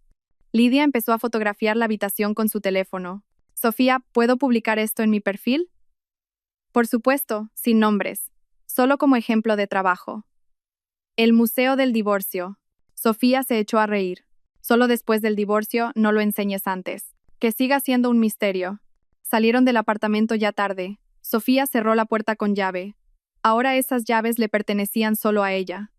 Lidia empezó a fotografiar la habitación con su teléfono. Sofía, ¿puedo publicar esto en mi perfil? Por supuesto, sin nombres. Solo como ejemplo de trabajo. El Museo del Divorcio. Sofía se echó a reír. Solo después del divorcio, no lo enseñes antes. Que siga siendo un misterio. Salieron del apartamento ya tarde. Sofía cerró la puerta con llave. Ahora esas llaves le pertenecían solo a ella.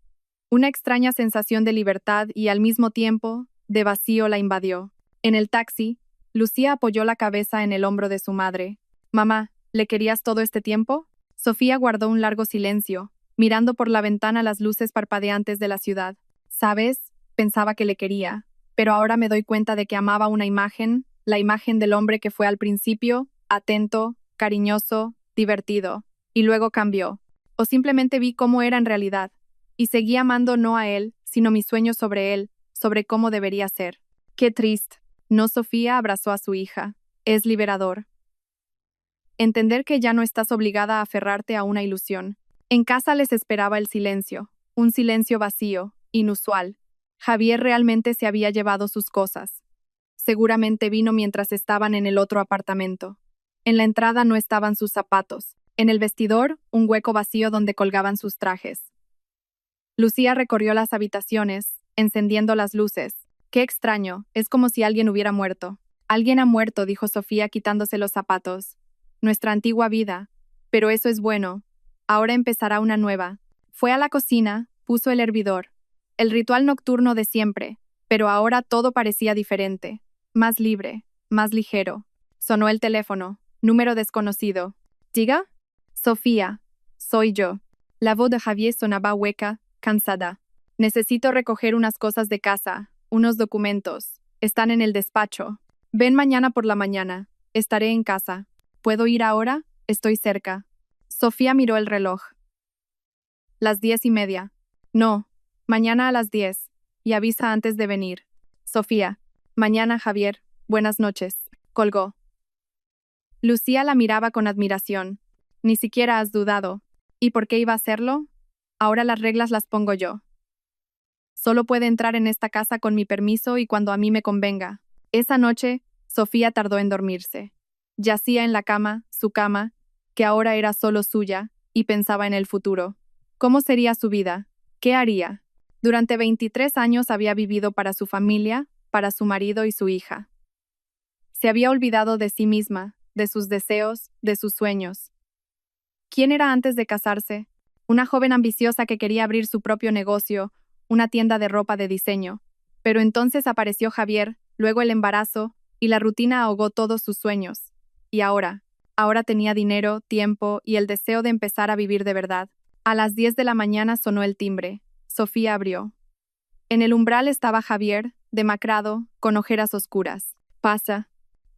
Una extraña sensación de libertad y al mismo tiempo, de vacío la invadió. En el taxi, Lucía apoyó la cabeza en el hombro de su madre. Mamá, ¿le querías todo este tiempo? Sofía guardó un largo silencio, mirando por la ventana las luces parpadeantes de la ciudad. ¿Sabes? Pensaba que le quería, pero ahora me doy cuenta de que amaba una imagen, la imagen del hombre que fue al principio, atento, cariñoso, divertido, y luego cambió. O simplemente vi cómo era en realidad, y seguí amando no a él, sino mis sueños sobre él, sobre cómo debería ser. Qué triste. No, Sofía abrazó a su hija. Es liberador. Entender que ya no estás obligada a aferrarte a una ilusión. En casa les esperaba el silencio, un silencio vacío, inusual. Javier realmente se había llevado sus cosas. Seguramente vino mientras estaban en el otro apartamento. En la entrada no estaban sus zapatos. En el vestidor, un hueco vacío donde colgaban sus trajes. Lucía recorrió las habitaciones, encendiendo las luces. Qué extraño, es como si alguien hubiera muerto. Alguien ha muerto, dijo Sofía quitándose los zapatos. Nuestra antigua vida. Pero eso es bueno. Ahora empezará una nueva. Fue a la cocina, puso el hervidor. El ritual nocturno de siempre, pero ahora todo parecía diferente. Más libre, más ligero. Sonó el teléfono. Número desconocido. ¿Diga? Sofía. Soy yo. La voz de Javier sonaba hueca, cansada. Necesito recoger unas cosas de casa, unos documentos. Están en el despacho. Ven mañana por la mañana. Estaré en casa. ¿Puedo ir ahora? Estoy cerca. Sofía miró el reloj. Las 10:30. No, mañana a las 10. Y avisa antes de venir. Sofía. Mañana, Javier. Buenas noches. Colgó. Lucía la miraba con admiración. Ni siquiera has dudado. ¿Y por qué iba a hacerlo? Ahora las reglas las pongo yo. Solo puede entrar en esta casa con mi permiso y cuando a mí me convenga. Esa noche, Sofía tardó en dormirse. Yacía en la cama, su cama, que ahora era solo suya, y pensaba en el futuro. ¿Cómo sería su vida? ¿Qué haría? Durante 23 años había vivido para su familia, para su marido y su hija. Se había olvidado de sí misma, de sus deseos, de sus sueños. ¿Quién era antes de casarse? Una joven ambiciosa que quería abrir su propio negocio, una tienda de ropa de diseño. Pero entonces apareció Javier, luego el embarazo, y la rutina ahogó todos sus sueños. Y ahora tenía dinero, tiempo y el deseo de empezar a vivir de verdad. A las 10 de la mañana sonó el timbre. Sofía abrió. En el umbral estaba Javier, demacrado, con ojeras oscuras. Pasa.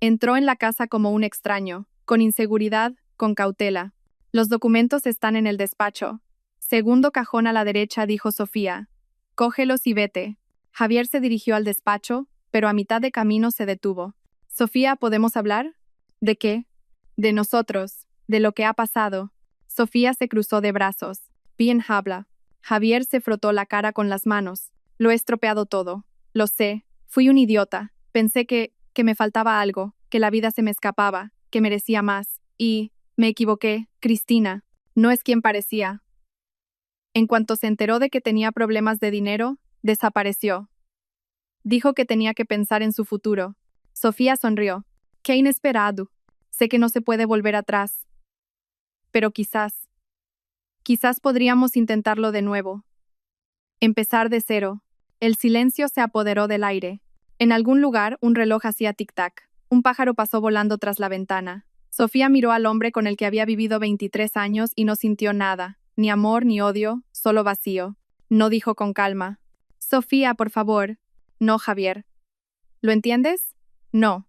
Entró en la casa como un extraño, con inseguridad, con cautela. Los documentos están en el despacho. Segundo cajón a la derecha, dijo Sofía. Cógelos y vete. Javier se dirigió al despacho, pero a mitad de camino se detuvo. Sofía, ¿podemos hablar? ¿De qué? De nosotros, de lo que ha pasado. Sofía se cruzó de brazos. Bien habla. Javier se frotó la cara con las manos. Lo he estropeado todo. Lo sé. Fui un idiota. Pensé que me faltaba algo, que la vida se me escapaba, que merecía más. Y me equivoqué, Cristina. No es quien parecía. En cuanto se enteró de que tenía problemas de dinero, desapareció. Dijo que tenía que pensar en su futuro. Sofía sonrió. Qué inesperado. Sé que no se puede volver atrás. Pero quizás podríamos intentarlo de nuevo. Empezar de cero. El silencio se apoderó del aire. En algún lugar, un reloj hacía tic-tac. Un pájaro pasó volando tras la ventana. Sofía miró al hombre con el que había vivido 23 años y no sintió nada. Ni amor ni odio, solo vacío. No dijo con calma. Sofía, por favor. No, Javier. ¿Lo entiendes? No.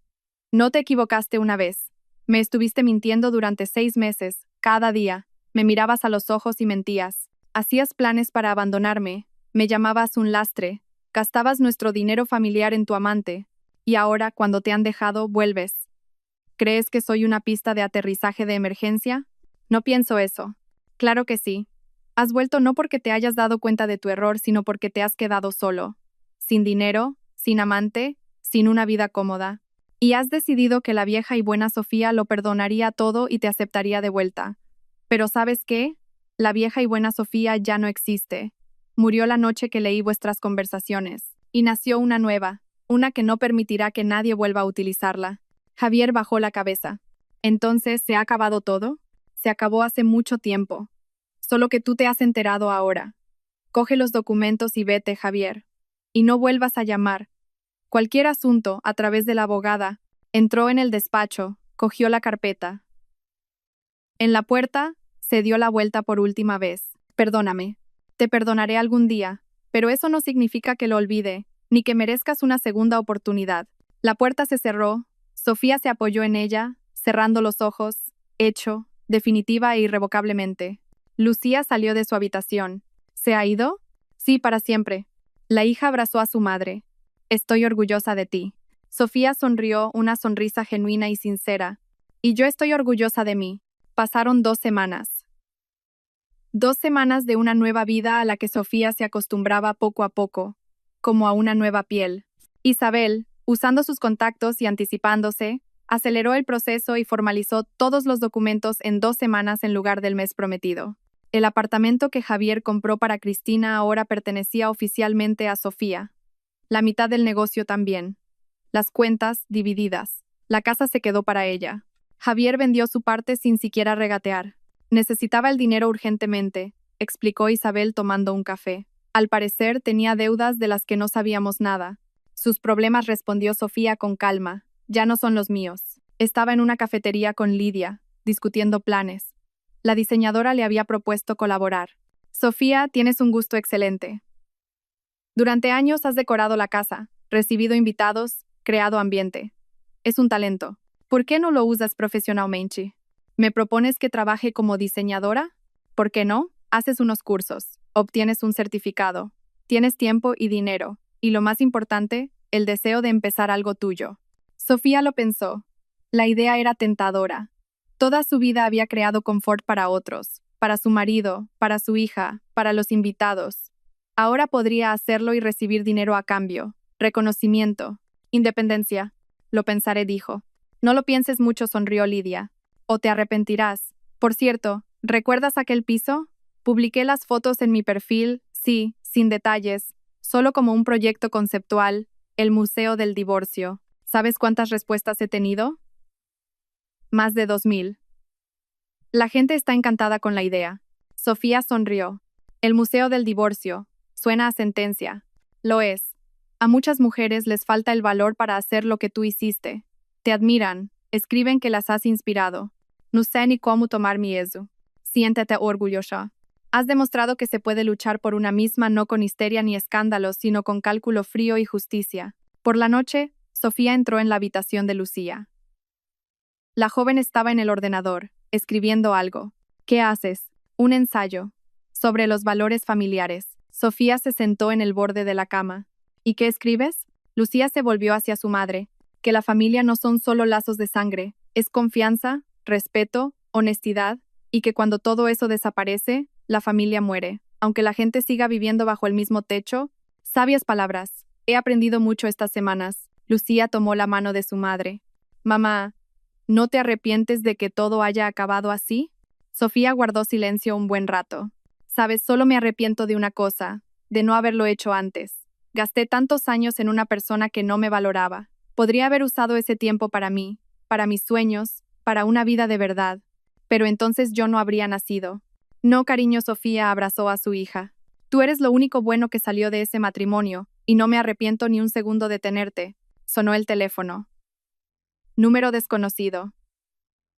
No te equivocaste una vez. Me estuviste mintiendo durante 6 meses, cada día. Me mirabas a los ojos y mentías. Hacías planes para abandonarme. Me llamabas un lastre. Gastabas nuestro dinero familiar en tu amante. Y ahora, cuando te han dejado, vuelves. ¿Crees que soy una pista de aterrizaje de emergencia? No pienso eso. Claro que sí. Has vuelto no porque te hayas dado cuenta de tu error, sino porque te has quedado solo. Sin dinero, sin amante, sin una vida cómoda. Y has decidido que la vieja y buena Sofía lo perdonaría todo y te aceptaría de vuelta. Pero ¿sabes qué? La vieja y buena Sofía ya no existe. Murió la noche que leí vuestras conversaciones. Y nació una nueva, una que no permitirá que nadie vuelva a utilizarla. Javier bajó la cabeza. Entonces, ¿se ha acabado todo? Se acabó hace mucho tiempo. Solo que tú te has enterado ahora. Coge los documentos y vete, Javier. Y no vuelvas a llamar. Cualquier asunto, a través de la abogada, entró en el despacho, cogió la carpeta. En la puerta, se dio la vuelta por última vez. Perdóname. Te perdonaré algún día, pero eso no significa que lo olvide, ni que merezcas una segunda oportunidad. La puerta se cerró, Sofía se apoyó en ella, cerrando los ojos, hecho, definitiva e irrevocablemente. Lucía salió de su habitación. ¿Se ha ido? Sí, para siempre. La hija abrazó a su madre. Estoy orgullosa de ti. Sofía sonrió, una sonrisa genuina y sincera. Y yo estoy orgullosa de mí. Pasaron 2 semanas. 2 semanas de una nueva vida a la que Sofía se acostumbraba poco a poco, como a una nueva piel. Isabel, usando sus contactos y anticipándose, aceleró el proceso y formalizó todos los documentos en 2 semanas en lugar del mes prometido. El apartamento que Javier compró para Cristina ahora pertenecía oficialmente a Sofía. La mitad del negocio también. Las cuentas divididas. La casa se quedó para ella. Javier vendió su parte sin siquiera regatear. Necesitaba el dinero urgentemente, explicó Isabel tomando un café. Al parecer tenía deudas de las que no sabíamos nada. Sus problemas, respondió Sofía con calma. Ya no son los míos. Estaba en una cafetería con Lidia, discutiendo planes. La diseñadora le había propuesto colaborar. Sofía, tienes un gusto excelente. Durante años has decorado la casa, recibido invitados, creado ambiente. Es un talento. ¿Por qué no lo usas profesionalmente? ¿Me propones que trabaje como diseñadora? ¿Por qué no? Haces unos cursos, obtienes un certificado, tienes tiempo y dinero, y lo más importante, el deseo de empezar algo tuyo. Sofía lo pensó. La idea era tentadora. Toda su vida había creado confort para otros, para su marido, para su hija, para los invitados. Ahora podría hacerlo y recibir dinero a cambio, reconocimiento, independencia. Lo pensaré, dijo. No lo pienses mucho, sonrió Lidia. O te arrepentirás. Por cierto, ¿recuerdas aquel piso? Publiqué las fotos en mi perfil, sí, sin detalles, solo como un proyecto conceptual, el Museo del Divorcio. ¿Sabes cuántas respuestas he tenido? Más de 2000. La gente está encantada con la idea. Sofía sonrió. El Museo del Divorcio. Suena a sentencia. Lo es. A muchas mujeres les falta el valor para hacer lo que tú hiciste. Te admiran, escriben que las has inspirado. No sé ni cómo tomar mi eso. Siéntete orgullosa. Has demostrado que se puede luchar por una misma no con histeria ni escándalos, sino con cálculo frío y justicia. Por la noche, Sofía entró en la habitación de Lucía. La joven estaba en el ordenador, escribiendo algo. ¿Qué haces? Un ensayo. Sobre los valores familiares. Sofía se sentó en el borde de la cama. ¿Y qué escribes? Lucía se volvió hacia su madre. Que la familia no son solo lazos de sangre, es confianza, respeto, honestidad, y que cuando todo eso desaparece, la familia muere. Aunque la gente siga viviendo bajo el mismo techo, sabias palabras. He aprendido mucho estas semanas. Lucía tomó la mano de su madre. Mamá, ¿no te arrepientes de que todo haya acabado así? Sofía guardó silencio un buen rato. Sabes, solo me arrepiento de una cosa, de no haberlo hecho antes. Gasté tantos años en una persona que no me valoraba. Podría haber usado ese tiempo para mí, para mis sueños, para una vida de verdad. Pero entonces yo no habría nacido. No, cariño, Sofía abrazó a su hija. Tú eres lo único bueno que salió de ese matrimonio, y no me arrepiento ni un segundo de tenerte. Sonó el teléfono. Número desconocido.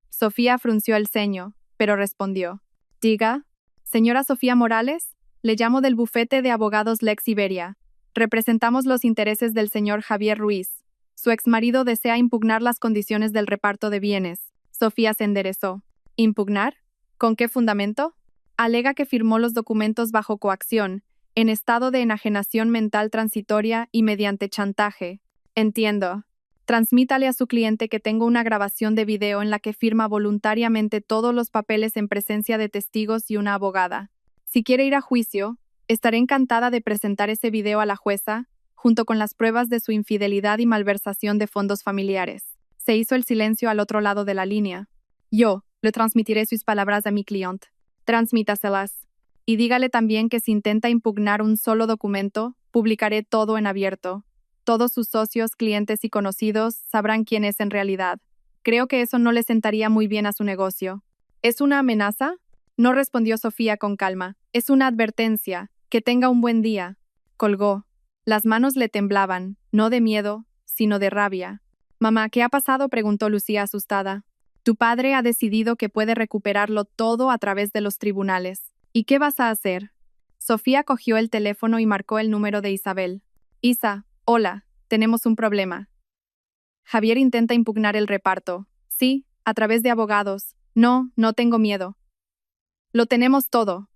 Sofía frunció el ceño, pero respondió. Diga. Señora Sofía Morales, le llamo del bufete de abogados Lex Iberia. Representamos los intereses del señor Javier Ruiz. Su exmarido desea impugnar las condiciones del reparto de bienes. Sofía se enderezó. ¿Impugnar? ¿Con qué fundamento? Alega que firmó los documentos bajo coacción, en estado de enajenación mental transitoria y mediante chantaje. Entiendo. Transmítale a su cliente que tengo una grabación de video en la que firma voluntariamente todos los papeles en presencia de testigos y una abogada. Si quiere ir a juicio, estaré encantada de presentar ese video a la jueza, junto con las pruebas de su infidelidad y malversación de fondos familiares. Se hizo el silencio al otro lado de la línea. Yo le transmitiré sus palabras a mi cliente. Transmítaselas. Y dígale también que si intenta impugnar un solo documento, publicaré todo en abierto. Todos sus socios, clientes y conocidos sabrán quién es en realidad. Creo que eso no le sentaría muy bien a su negocio. ¿Es una amenaza? No respondió Sofía con calma. Es una advertencia. Que tenga un buen día. Colgó. Las manos le temblaban, no de miedo, sino de rabia. Mamá, ¿qué ha pasado? Preguntó Lucía asustada. Tu padre ha decidido que puede recuperarlo todo a través de los tribunales. ¿Y qué vas a hacer? Sofía cogió el teléfono y marcó el número de Isabel. Isa, hola, tenemos un problema. Javier intenta impugnar el reparto. Sí, a través de abogados. No, no tengo miedo. Lo tenemos todo.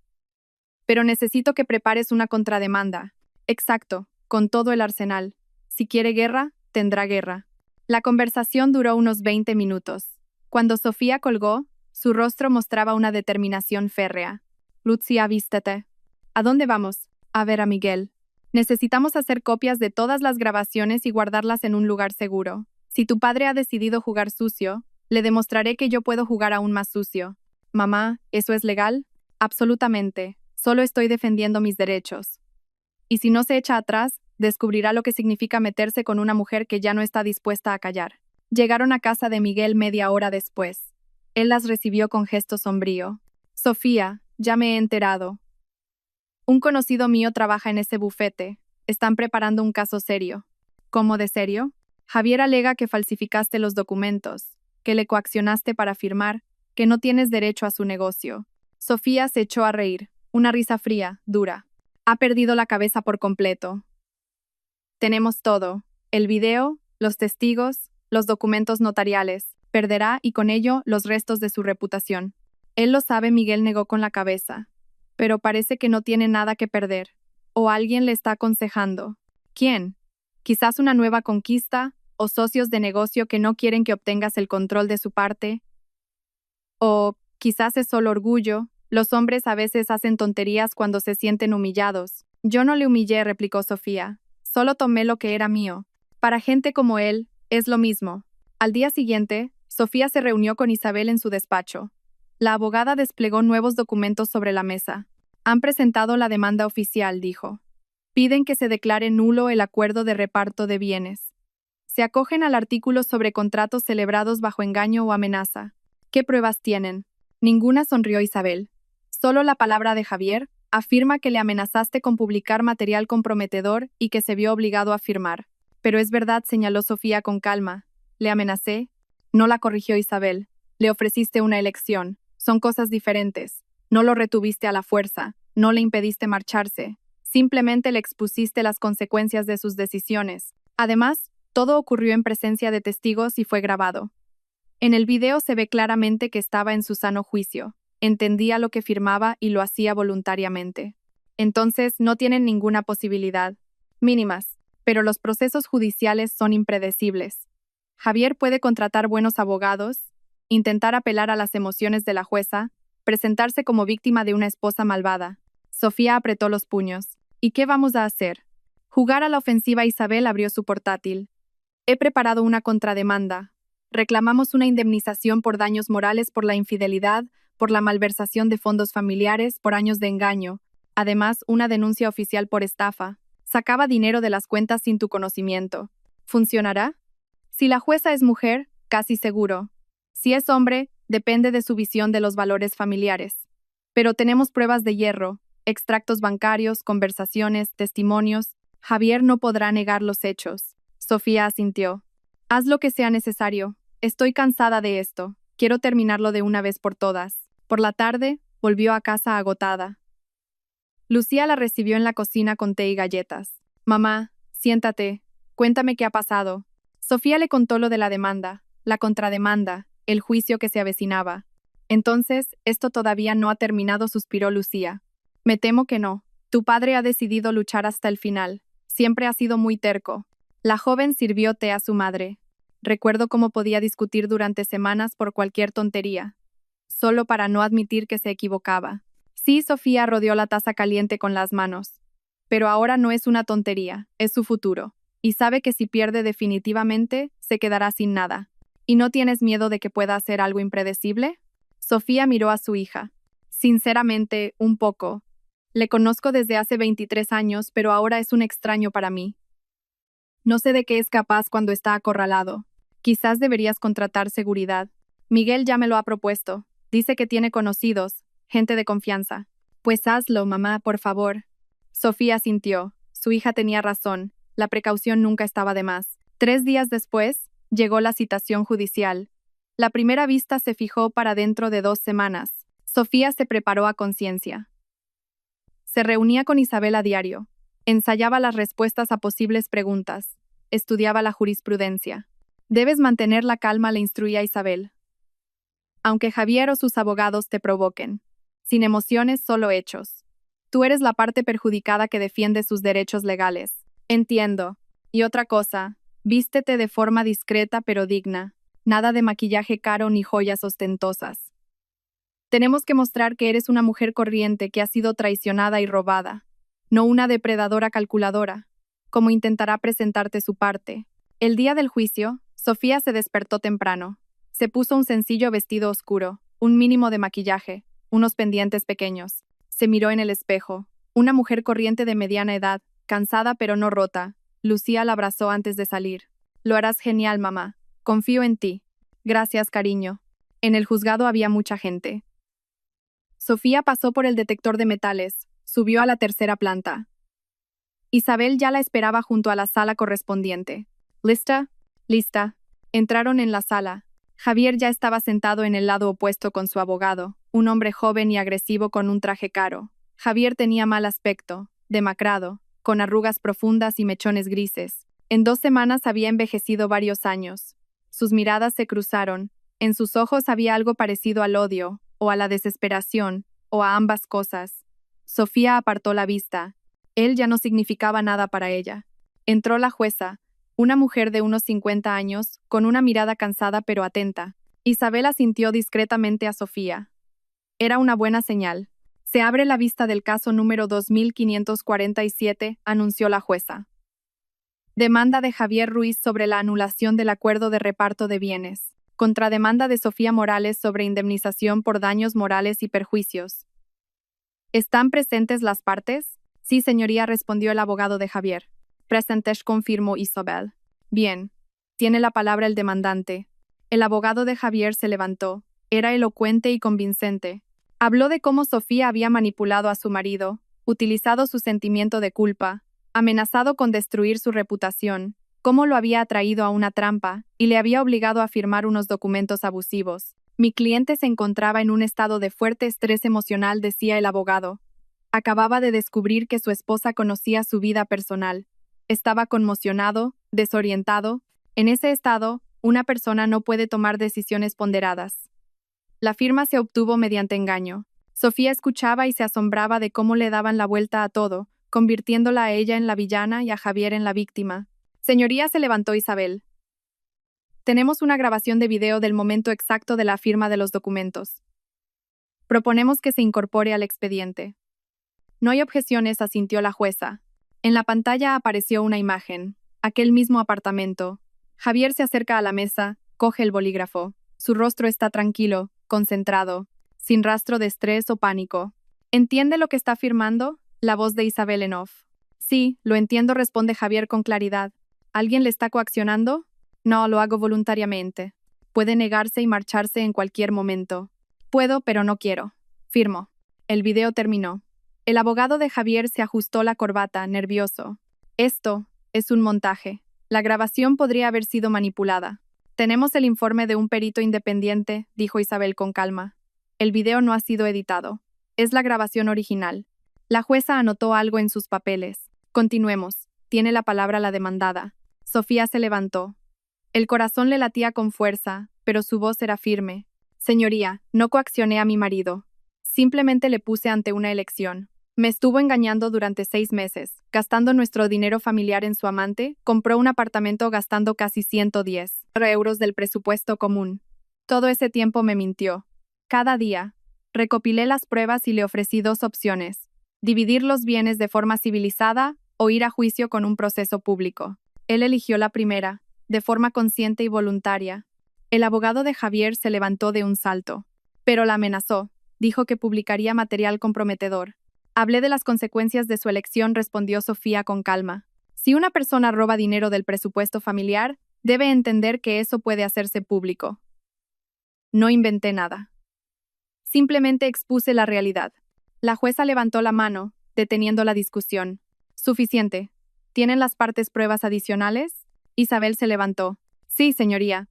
Pero necesito que prepares una contrademanda. Exacto, con todo el arsenal. Si quiere guerra, tendrá guerra. La conversación duró unos 20 minutos. Cuando Sofía colgó, su rostro mostraba una determinación férrea. Lucía, vístete. ¿A dónde vamos? A ver a Miguel. Necesitamos hacer copias de todas las grabaciones y guardarlas en un lugar seguro. Si tu padre ha decidido jugar sucio, le demostraré que yo puedo jugar aún más sucio. Mamá, ¿eso es legal? Absolutamente. Solo estoy defendiendo mis derechos. Y si no se echa atrás, descubrirá lo que significa meterse con una mujer que ya no está dispuesta a callar. Llegaron a casa de Miguel media hora después. Él las recibió con gesto sombrío. Sofía, ya me he enterado. Un conocido mío trabaja en ese bufete. Están preparando un caso serio. ¿Cómo de serio? Javier alega que falsificaste los documentos, que le coaccionaste para firmar, que no tienes derecho a su negocio. Sofía se echó a reír, una risa fría, dura. Ha perdido la cabeza por completo. Tenemos todo: el video, los testigos, los documentos notariales. Perderá y con ello los restos de su reputación. Él lo sabe, Miguel negó con la cabeza. Pero parece que no tiene nada que perder. O alguien le está aconsejando. ¿Quién? Quizás una nueva conquista, o socios de negocio que no quieren que obtengas el control de su parte. O quizás es solo orgullo. Los hombres a veces hacen tonterías cuando se sienten humillados. Yo no le humillé, replicó Sofía. Solo tomé lo que era mío. Para gente como él, es lo mismo. Al día siguiente, Sofía se reunió con Isabel en su despacho. La abogada desplegó nuevos documentos sobre la mesa. Han presentado la demanda oficial, dijo. Piden que se declare nulo el acuerdo de reparto de bienes. Se acogen al artículo sobre contratos celebrados bajo engaño o amenaza. ¿Qué pruebas tienen? Ninguna, sonrió Isabel. Solo la palabra de Javier, Afirma que le amenazaste con publicar material comprometedor y que se vio obligado a firmar. Pero es verdad, señaló Sofía con calma. ¿Le amenacé? No, la corrigió Isabel. Le ofreciste una elección. Son cosas diferentes. No lo retuviste a la fuerza. No le impediste marcharse. Simplemente le expusiste las consecuencias de sus decisiones. Además, todo ocurrió en presencia de testigos y fue grabado. En el video se ve claramente que estaba en su sano juicio. Entendía lo que firmaba y lo hacía voluntariamente. Entonces, no tienen ninguna posibilidad. Mínimas. Pero los procesos judiciales son impredecibles. Javier puede contratar buenos abogados, intentar apelar a las emociones de la jueza, presentarse como víctima de una esposa malvada. Sofía apretó los puños. ¿Y qué vamos a hacer? Jugar a la ofensiva. Isabel abrió su portátil. He preparado una contrademanda. Reclamamos una indemnización por daños morales por la infidelidad, por la malversación de fondos familiares, por años de engaño. Además, una denuncia oficial por estafa. Sacaba dinero de las cuentas sin tu conocimiento. ¿Funcionará? Si la jueza es mujer, casi seguro. Si es hombre, depende de su visión de los valores familiares. Pero tenemos pruebas de hierro, extractos bancarios, conversaciones, testimonios. Javier no podrá negar los hechos. Sofía asintió. Haz lo que sea necesario. Estoy cansada de esto. Quiero terminarlo de una vez por todas. Por la tarde, volvió a casa agotada. Lucía la recibió en la cocina con té y galletas. Mamá, siéntate. Cuéntame qué ha pasado. Sofía le contó lo de la demanda, la contrademanda, el juicio que se avecinaba. Entonces, esto todavía no ha terminado, suspiró Lucía. Me temo que no. Tu padre ha decidido luchar hasta el final. Siempre ha sido muy terco. La joven sirvió té a su madre. Recuerdo cómo podía discutir durante semanas por cualquier tontería, solo para no admitir que se equivocaba. Sí, Sofía rodeó la taza caliente con las manos. Pero ahora no es una tontería, es su futuro. Y sabe que si pierde definitivamente, se quedará sin nada. ¿Y no tienes miedo de que pueda hacer algo impredecible? Sofía miró a su hija. Sinceramente, un poco. Le conozco desde hace 23 años, pero ahora es un extraño para mí. No sé de qué es capaz cuando está acorralado. Quizás deberías contratar seguridad. Miguel ya me lo ha propuesto. Dice que tiene conocidos, gente de confianza. Pues hazlo, mamá, por favor. Sofía sintió. Su hija tenía razón. La precaución nunca estaba de más. 3 días después, llegó la citación judicial. La primera vista se fijó para dentro de 2 semanas. Sofía se preparó a conciencia. Se reunía con Isabel a diario. Ensayaba las respuestas a posibles preguntas. Estudiaba la jurisprudencia. Debes mantener la calma, le instruía Isabel. Aunque Javier o sus abogados te provoquen. Sin emociones, solo hechos. Tú eres la parte perjudicada que defiende sus derechos legales. Entiendo. Y otra cosa, vístete de forma discreta pero digna. Nada de maquillaje caro ni joyas ostentosas. Tenemos que mostrar que eres una mujer corriente que ha sido traicionada y robada, no una depredadora calculadora, como intentará presentarte su parte. El día del juicio, Sofía se despertó temprano. Se puso un sencillo vestido oscuro, un mínimo de maquillaje, unos pendientes pequeños. Se miró en el espejo. Una mujer corriente de mediana edad, cansada pero no rota. Lucía la abrazó antes de salir. Lo harás genial, mamá. Confío en ti. Gracias, cariño. En el juzgado había mucha gente. Sofía pasó por el detector de metales, subió a la 3ª planta. Isabel ya la esperaba junto a la sala correspondiente. ¿Lista? Lista. Entraron en la sala. Javier ya estaba sentado en el lado opuesto con su abogado, un hombre joven y agresivo con un traje caro. Javier tenía mal aspecto, demacrado, con arrugas profundas y mechones grises. En 2 semanas había envejecido varios años. Sus miradas se cruzaron. En sus ojos había algo parecido al odio, o a la desesperación, o a ambas cosas. Sofía apartó la vista. Él ya no significaba nada para ella. Entró la jueza, una mujer de unos 50 años, con una mirada cansada pero atenta. Isabel asintió discretamente a Sofía. Era una buena señal. Se abre la vista del caso número 2547, anunció la jueza. Demanda de Javier Ruiz sobre la anulación del acuerdo de reparto de bienes. Contrademanda de Sofía Morales sobre indemnización por daños morales y perjuicios. ¿Están presentes las partes? Sí, señoría, respondió el abogado de Javier. Presentes, confirmó Isabel. Bien. Tiene la palabra el demandante. El abogado de Javier se levantó. Era elocuente y convincente. Habló de cómo Sofía había manipulado a su marido, utilizado su sentimiento de culpa, amenazado con destruir su reputación, cómo lo había atraído a una trampa y le había obligado a firmar unos documentos abusivos. Mi cliente se encontraba en un estado de fuerte estrés emocional, decía el abogado. Acababa de descubrir que su esposa conocía su vida personal. Estaba conmocionado, desorientado. En ese estado, una persona no puede tomar decisiones ponderadas. La firma se obtuvo mediante engaño. Sofía escuchaba y se asombraba de cómo le daban la vuelta a todo, convirtiéndola a ella en la villana y a Javier en la víctima. Señoría, se levantó Isabel. Tenemos una grabación de video del momento exacto de la firma de los documentos. Proponemos que se incorpore al expediente. No hay objeciones, asintió la jueza. En la pantalla apareció una imagen. Aquel mismo apartamento. Javier se acerca a la mesa, coge el bolígrafo. Su rostro está tranquilo, concentrado, sin rastro de estrés o pánico. ¿Entiende lo que está firmando? La voz de Isabel en off. Sí, lo entiendo, responde Javier con claridad. ¿Alguien le está coaccionando? No, lo hago voluntariamente. Puede negarse y marcharse en cualquier momento. Puedo, pero no quiero. Firmo. El video terminó. El abogado de Javier se ajustó la corbata, nervioso. Esto es un montaje. La grabación podría haber sido manipulada. Tenemos el informe de un perito independiente, dijo Isabel con calma. El video no ha sido editado. Es la grabación original. La jueza anotó algo en sus papeles. Continuemos. Tiene la palabra la demandada. Sofía se levantó. El corazón le latía con fuerza, pero su voz era firme. Señoría, no coaccioné a mi marido. Simplemente le puse ante una elección. Me estuvo engañando durante 6 meses, gastando nuestro dinero familiar en su amante, compró un apartamento gastando casi 110 euros del presupuesto común. Todo ese tiempo me mintió. Cada día. Recopilé las pruebas y le ofrecí 2 opciones: dividir los bienes de forma civilizada o ir a juicio con un proceso público. Él eligió la primera, de forma consciente y voluntaria. El abogado de Javier se levantó de un salto. Pero la amenazó. Dijo que publicaría material comprometedor. Hablé de las consecuencias de su elección, respondió Sofía con calma. Si una persona roba dinero del presupuesto familiar, debe entender que eso puede hacerse público. No inventé nada. Simplemente expuse la realidad. La jueza levantó la mano, deteniendo la discusión. Suficiente. ¿Tienen las partes pruebas adicionales? Isabel se levantó. Sí, señoría.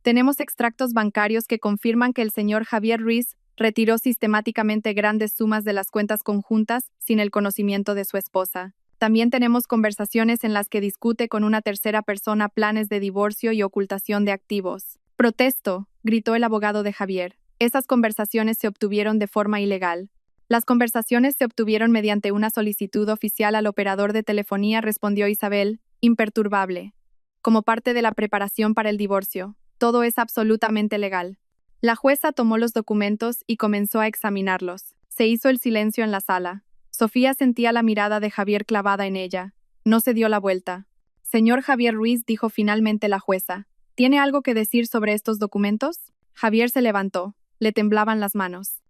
Tenemos extractos bancarios que confirman que el señor Javier Ruiz retiró sistemáticamente grandes sumas de las cuentas conjuntas sin el conocimiento de su esposa. También tenemos conversaciones en las que discute con una tercera persona planes de divorcio y ocultación de activos. Protesto, gritó el abogado de Javier. Esas conversaciones se obtuvieron de forma ilegal. Las conversaciones se obtuvieron mediante una solicitud oficial al operador de telefonía, respondió Isabel, imperturbable. Como parte de la preparación para el divorcio. Todo es absolutamente legal. La jueza tomó los documentos y comenzó a examinarlos. Se hizo el silencio en la sala. Sofía sentía la mirada de Javier clavada en ella. No se dio la vuelta. Señor Javier Ruiz, dijo finalmente la jueza, ¿tiene algo que decir sobre estos documentos? Javier se levantó. Le temblaban las manos.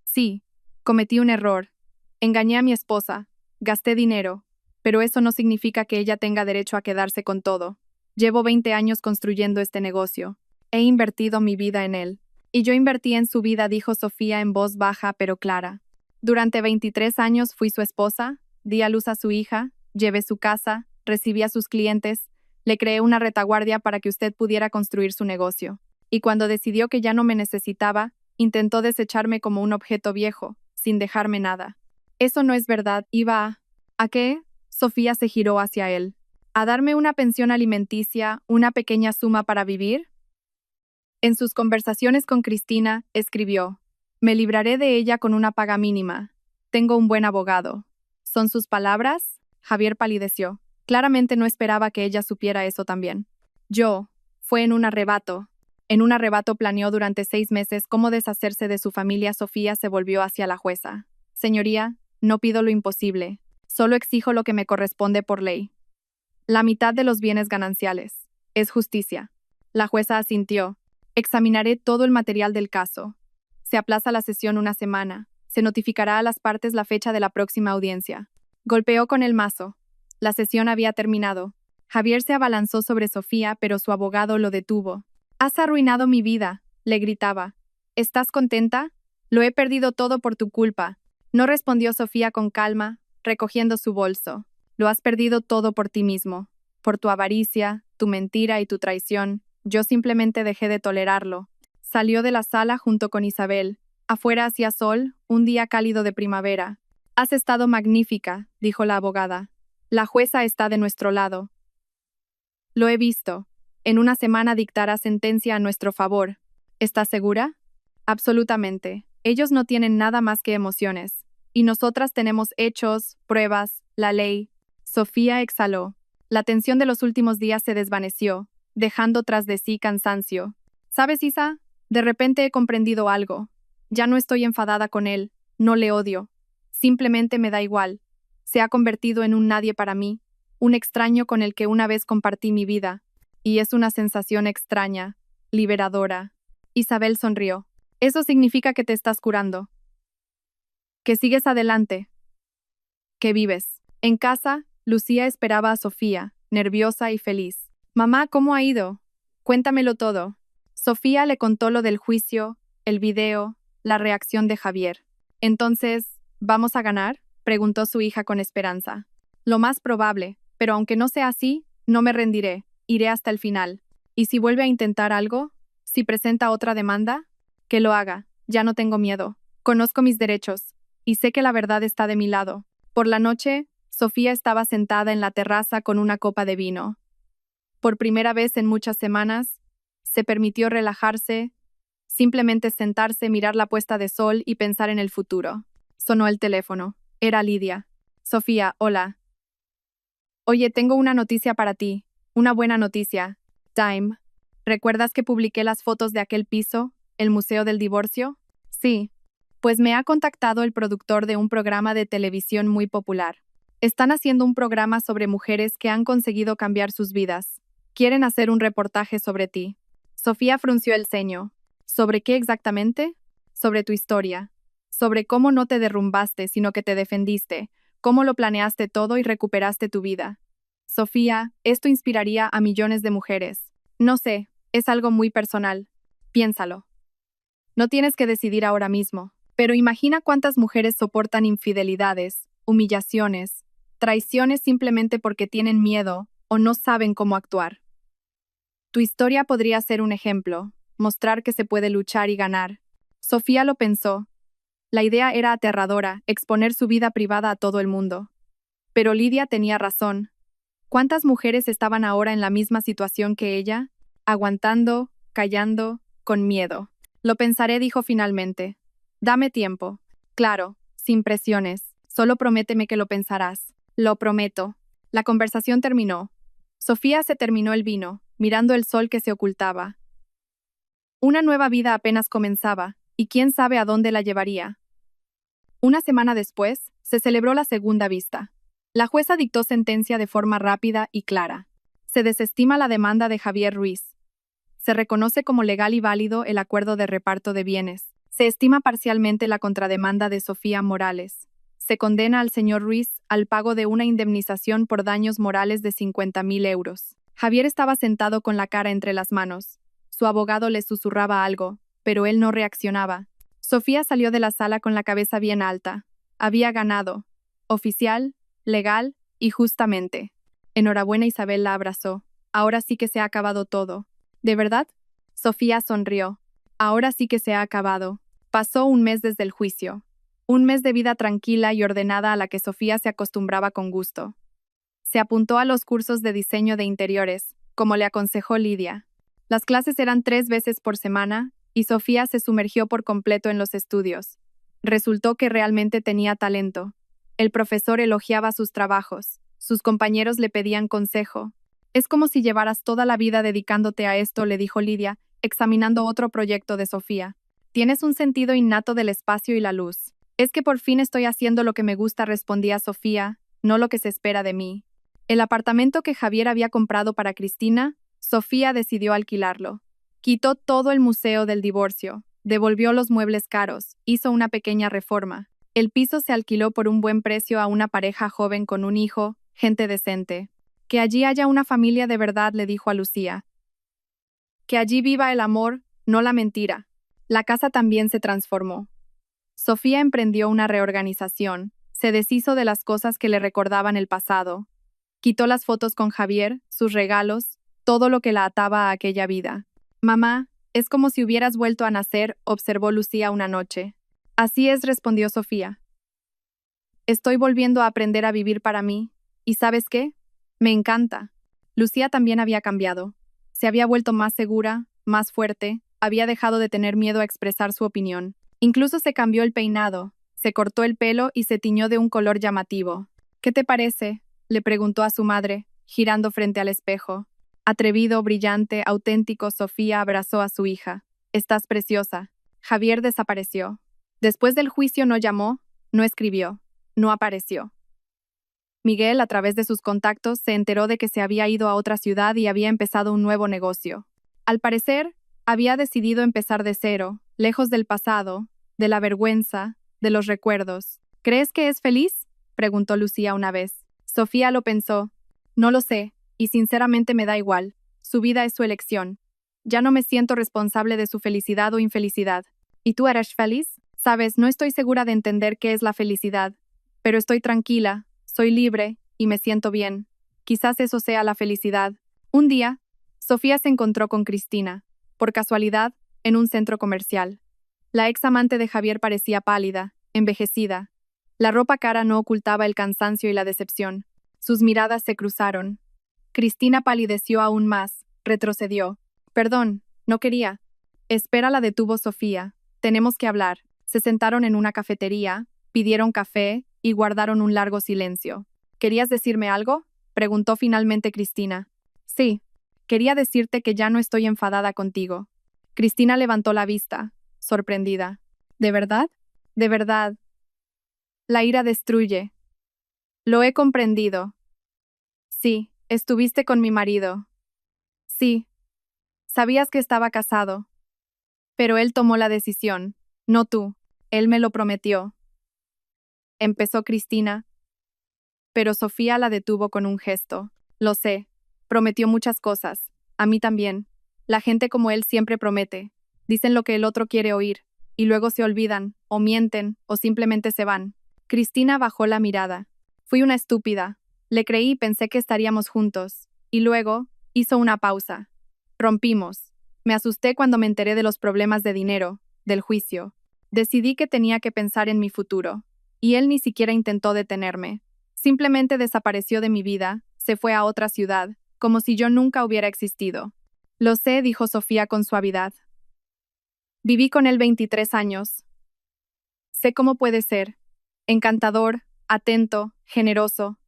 Sí, cometí un error. Engañé a mi esposa. Gasté dinero. Pero eso no significa que ella tenga derecho a quedarse con todo. Llevo 20 años construyendo este negocio. He invertido mi vida en él. Y yo invertí en su vida, dijo Sofía en voz baja pero clara. Durante 23 años fui su esposa, di a luz a su hija, llevé su casa, recibí a sus clientes, le creé una retaguardia para que usted pudiera construir su negocio. Y cuando decidió que ya no me necesitaba, intentó desecharme como un objeto viejo, sin dejarme nada. Eso no es verdad, iba a... ¿A qué? Sofía se giró hacia él. ¿A darme una pensión alimenticia, una pequeña suma para vivir? En sus conversaciones con Cristina, escribió, me libraré de ella con una paga mínima. Tengo un buen abogado. ¿Son sus palabras? Javier palideció. Claramente no esperaba que ella supiera eso también. Fue en un arrebato. En un arrebato planeó durante 6 meses cómo deshacerse de su familia. Sofía se volvió hacia la jueza. Señoría, no pido lo imposible. Solo exijo lo que me corresponde por ley. La mitad de los bienes gananciales. Es justicia. La jueza asintió. Examinaré todo el material del caso. Se aplaza la sesión una semana. Se notificará a las partes la fecha de la próxima audiencia. Golpeó con el mazo. La sesión había terminado. Javier se abalanzó sobre Sofía, pero su abogado lo detuvo. Has arruinado mi vida, le gritaba. ¿Estás contenta? Lo he perdido todo por tu culpa. No respondió Sofía con calma, recogiendo su bolso. Lo has perdido todo por ti mismo. Por tu avaricia, tu mentira y tu traición. Yo simplemente dejé de tolerarlo. Salió de la sala junto con Isabel. Afuera hacía sol, un día cálido de primavera. Has estado magnífica, dijo la abogada. La jueza está de nuestro lado. Lo he visto. En una semana dictará sentencia a nuestro favor. ¿Estás segura? Absolutamente. Ellos no tienen nada más que emociones. Y nosotras tenemos hechos, pruebas, la ley. Sofía exhaló. La tensión de los últimos días se desvaneció, dejando tras de sí cansancio. ¿Sabes, Isa? De repente he comprendido algo. Ya no estoy enfadada con él, no le odio. Simplemente me da igual. Se ha convertido en un nadie para mí, un extraño con el que una vez compartí mi vida. Y es una sensación extraña, liberadora. Isabel sonrió. Eso significa que te estás curando. Que sigues adelante. Que vives. En casa, Lucía esperaba a Sofía, nerviosa y feliz. Mamá, ¿cómo ha ido? Cuéntamelo todo. Sofía le contó lo del juicio, el video, la reacción de Javier. Entonces, ¿vamos a ganar? Preguntó su hija con esperanza. Lo más probable, pero aunque no sea así, no me rendiré, iré hasta el final. ¿Y si vuelve a intentar algo? ¿Si presenta otra demanda? Que lo haga, ya no tengo miedo. Conozco mis derechos, y sé que la verdad está de mi lado. Por la noche, Sofía estaba sentada en la terraza con una copa de vino. Por primera vez en muchas semanas, se permitió relajarse, simplemente sentarse, mirar la puesta de sol y pensar en el futuro. Sonó el teléfono. Era Lidia. Sofía, hola. Oye, tengo una noticia para ti. Una buena noticia. Time. ¿Recuerdas que publiqué las fotos de aquel piso, el Museo del Divorcio? Sí. Pues me ha contactado el productor de un programa de televisión muy popular. Están haciendo un programa sobre mujeres que han conseguido cambiar sus vidas. Quieren hacer un reportaje sobre ti. Sofía frunció el ceño. ¿Sobre qué exactamente? Sobre tu historia. Sobre cómo no te derrumbaste, sino que te defendiste, cómo lo planeaste todo y recuperaste tu vida. Sofía, esto inspiraría a millones de mujeres. No sé, es algo muy personal. Piénsalo. No tienes que decidir ahora mismo, pero imagina cuántas mujeres soportan infidelidades, humillaciones, traiciones simplemente porque tienen miedo o no saben cómo actuar. Tu historia podría ser un ejemplo, mostrar que se puede luchar y ganar. Sofía lo pensó. La idea era aterradora, exponer su vida privada a todo el mundo. Pero Lidia tenía razón. ¿Cuántas mujeres estaban ahora en la misma situación que ella? Aguantando, callando, con miedo. Lo pensaré, dijo finalmente. Dame tiempo. Claro, sin presiones. Solo prométeme que lo pensarás. Lo prometo. La conversación terminó. Sofía se terminó el vino, mirando el sol que se ocultaba. Una nueva vida apenas comenzaba, y quién sabe a dónde la llevaría. Una semana después, se celebró la segunda vista. La jueza dictó sentencia de forma rápida y clara. Se desestima la demanda de Javier Ruiz. Se reconoce como legal y válido el acuerdo de reparto de bienes. Se estima parcialmente la contrademanda de Sofía Morales. Se condena al señor Ruiz al pago de una indemnización por daños morales de 50.000 euros. Javier estaba sentado con la cara entre las manos. Su abogado le susurraba algo, pero él no reaccionaba. Sofía salió de la sala con la cabeza bien alta. Había ganado. Oficial, legal y justamente. Enhorabuena, Isabel la abrazó. Ahora sí que se ha acabado todo. ¿De verdad? Sofía sonrió. Ahora sí que se ha acabado. Pasó un mes desde el juicio. Un mes de vida tranquila y ordenada a la que Sofía se acostumbraba con gusto. Se apuntó a los cursos de diseño de interiores, como le aconsejó Lidia. Las clases eran 3 veces por semana, y Sofía se sumergió por completo en los estudios. Resultó que realmente tenía talento. El profesor elogiaba sus trabajos. Sus compañeros le pedían consejo. Es como si llevaras toda la vida dedicándote a esto, le dijo Lidia, examinando otro proyecto de Sofía. Tienes un sentido innato del espacio y la luz. Es que por fin estoy haciendo lo que me gusta, respondía Sofía, no lo que se espera de mí. El apartamento que Javier había comprado para Cristina, Sofía decidió alquilarlo. Quitó todo el Museo del Divorcio, devolvió los muebles caros, hizo una pequeña reforma. El piso se alquiló por un buen precio a una pareja joven con un hijo, gente decente. Que allí haya una familia de verdad, le dijo a Lucía. Que allí viva el amor, no la mentira. La casa también se transformó. Sofía emprendió una reorganización, se deshizo de las cosas que le recordaban el pasado, quitó las fotos con Javier, sus regalos, todo lo que la ataba a aquella vida. Mamá, es como si hubieras vuelto a nacer, observó Lucía una noche. Así es, respondió Sofía. Estoy volviendo a aprender a vivir para mí. ¿Y sabes qué? Me encanta. Lucía también había cambiado. Se había vuelto más segura, más fuerte, había dejado de tener miedo a expresar su opinión. Incluso se cambió el peinado, se cortó el pelo y se tiñó de un color llamativo. ¿Qué te parece?, le preguntó a su madre, girando frente al espejo. Atrevido, brillante, auténtico, Sofía abrazó a su hija. Estás preciosa. Javier desapareció. Después del juicio no llamó, no escribió, no apareció. Miguel, a través de sus contactos, se enteró de que se había ido a otra ciudad y había empezado un nuevo negocio. Al parecer, había decidido empezar de cero, lejos del pasado, de la vergüenza, de los recuerdos. ¿Crees que es feliz?, preguntó Lucía una vez. Sofía lo pensó. No lo sé, y sinceramente me da igual. Su vida es su elección. Ya no me siento responsable de su felicidad o infelicidad. ¿Y tú eres feliz? Sabes, no estoy segura de entender qué es la felicidad, pero estoy tranquila, soy libre y me siento bien. Quizás eso sea la felicidad. Un día, Sofía se encontró con Cristina, por casualidad, en un centro comercial. La ex amante de Javier parecía pálida, envejecida. La ropa cara no ocultaba el cansancio y la decepción. Sus miradas se cruzaron. Cristina palideció aún más, retrocedió. Perdón, no quería. Espera, la detuvo Sofía. Tenemos que hablar. Se sentaron en una cafetería, pidieron café y guardaron un largo silencio. ¿Querías decirme algo?, preguntó finalmente Cristina. Sí, quería decirte que ya no estoy enfadada contigo. Cristina levantó la vista, sorprendida. ¿De verdad? De verdad. La ira destruye. Lo he comprendido. Sí, estuviste con mi marido. Sí. Sabías que estaba casado. Pero él tomó la decisión, no tú. Él me lo prometió. Empezó Cristina, pero Sofía la detuvo con un gesto. Lo sé. Prometió muchas cosas. A mí también. La gente como él siempre promete. Dicen lo que el otro quiere oír, y luego se olvidan, o mienten, o simplemente se van. Cristina bajó la mirada. Fui una estúpida. Le creí y pensé que estaríamos juntos. Y luego, hizo una pausa. Rompimos. Me asusté cuando me enteré de los problemas de dinero, del juicio. Decidí que tenía que pensar en mi futuro. Y él ni siquiera intentó detenerme. Simplemente desapareció de mi vida, se fue a otra ciudad, como si yo nunca hubiera existido. Lo sé, dijo Sofía con suavidad. Viví con él 23 años. Sé cómo puede ser. Encantador, atento, generoso.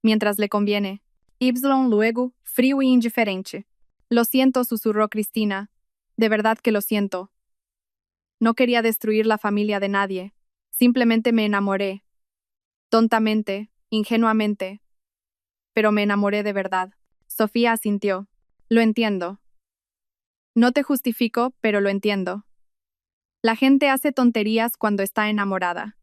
Mientras le conviene. Y luego, frío y indiferente. Lo siento, susurró Cristina. De verdad que lo siento. No quería destruir la familia de nadie. Simplemente me enamoré. Tontamente, ingenuamente. Pero me enamoré de verdad. Sofía asintió. Lo entiendo. No te justifico, pero lo entiendo. La gente hace tonterías cuando está enamorada.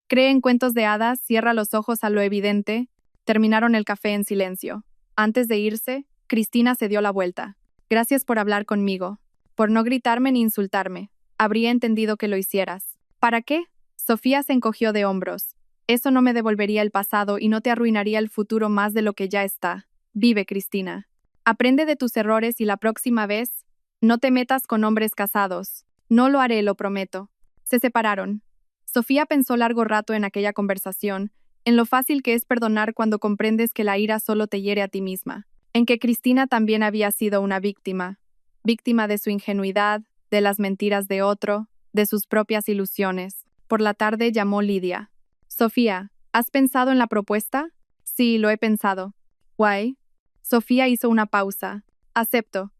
Cree en cuentos de hadas, cierra los ojos a lo evidente. Terminaron el café en silencio. Antes de irse, Cristina se dio la vuelta. Gracias por hablar conmigo. Por no gritarme ni insultarme. Habría entendido que lo hicieras. ¿Para qué? Sofía se encogió de hombros. Eso no me devolvería el pasado y no te arruinaría el futuro más de lo que ya está. Vive, Cristina. Aprende de tus errores y la próxima vez, no te metas con hombres casados. No lo haré, lo prometo. Se separaron. Sofía pensó largo rato en aquella conversación, en lo fácil que es perdonar cuando comprendes que la ira solo te hiere a ti misma, en que Cristina también había sido una víctima, víctima de su ingenuidad, de las mentiras de otro, de sus propias ilusiones. Por la tarde llamó Lidia. Sofía, ¿has pensado en la propuesta? Sí, lo he pensado. ¿Guay? Sofía hizo una pausa. Acepto.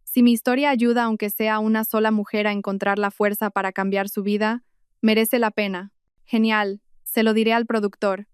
Si mi historia ayuda aunque sea a una sola mujer a encontrar la fuerza para cambiar su vida, merece la pena. Genial. Se lo diré al productor.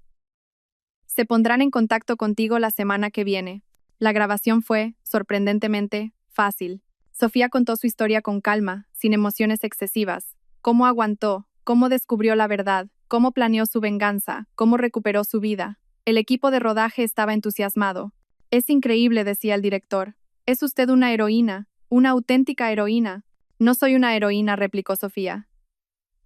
Se pondrán en contacto contigo la semana que viene. La grabación fue, sorprendentemente, fácil. Sofía contó su historia con calma, sin emociones excesivas. Cómo aguantó, cómo descubrió la verdad, cómo planeó su venganza, cómo recuperó su vida. El equipo de rodaje estaba entusiasmado. Es increíble, decía el director. Es usted una heroína, una auténtica heroína. No soy una heroína, replicó Sofía.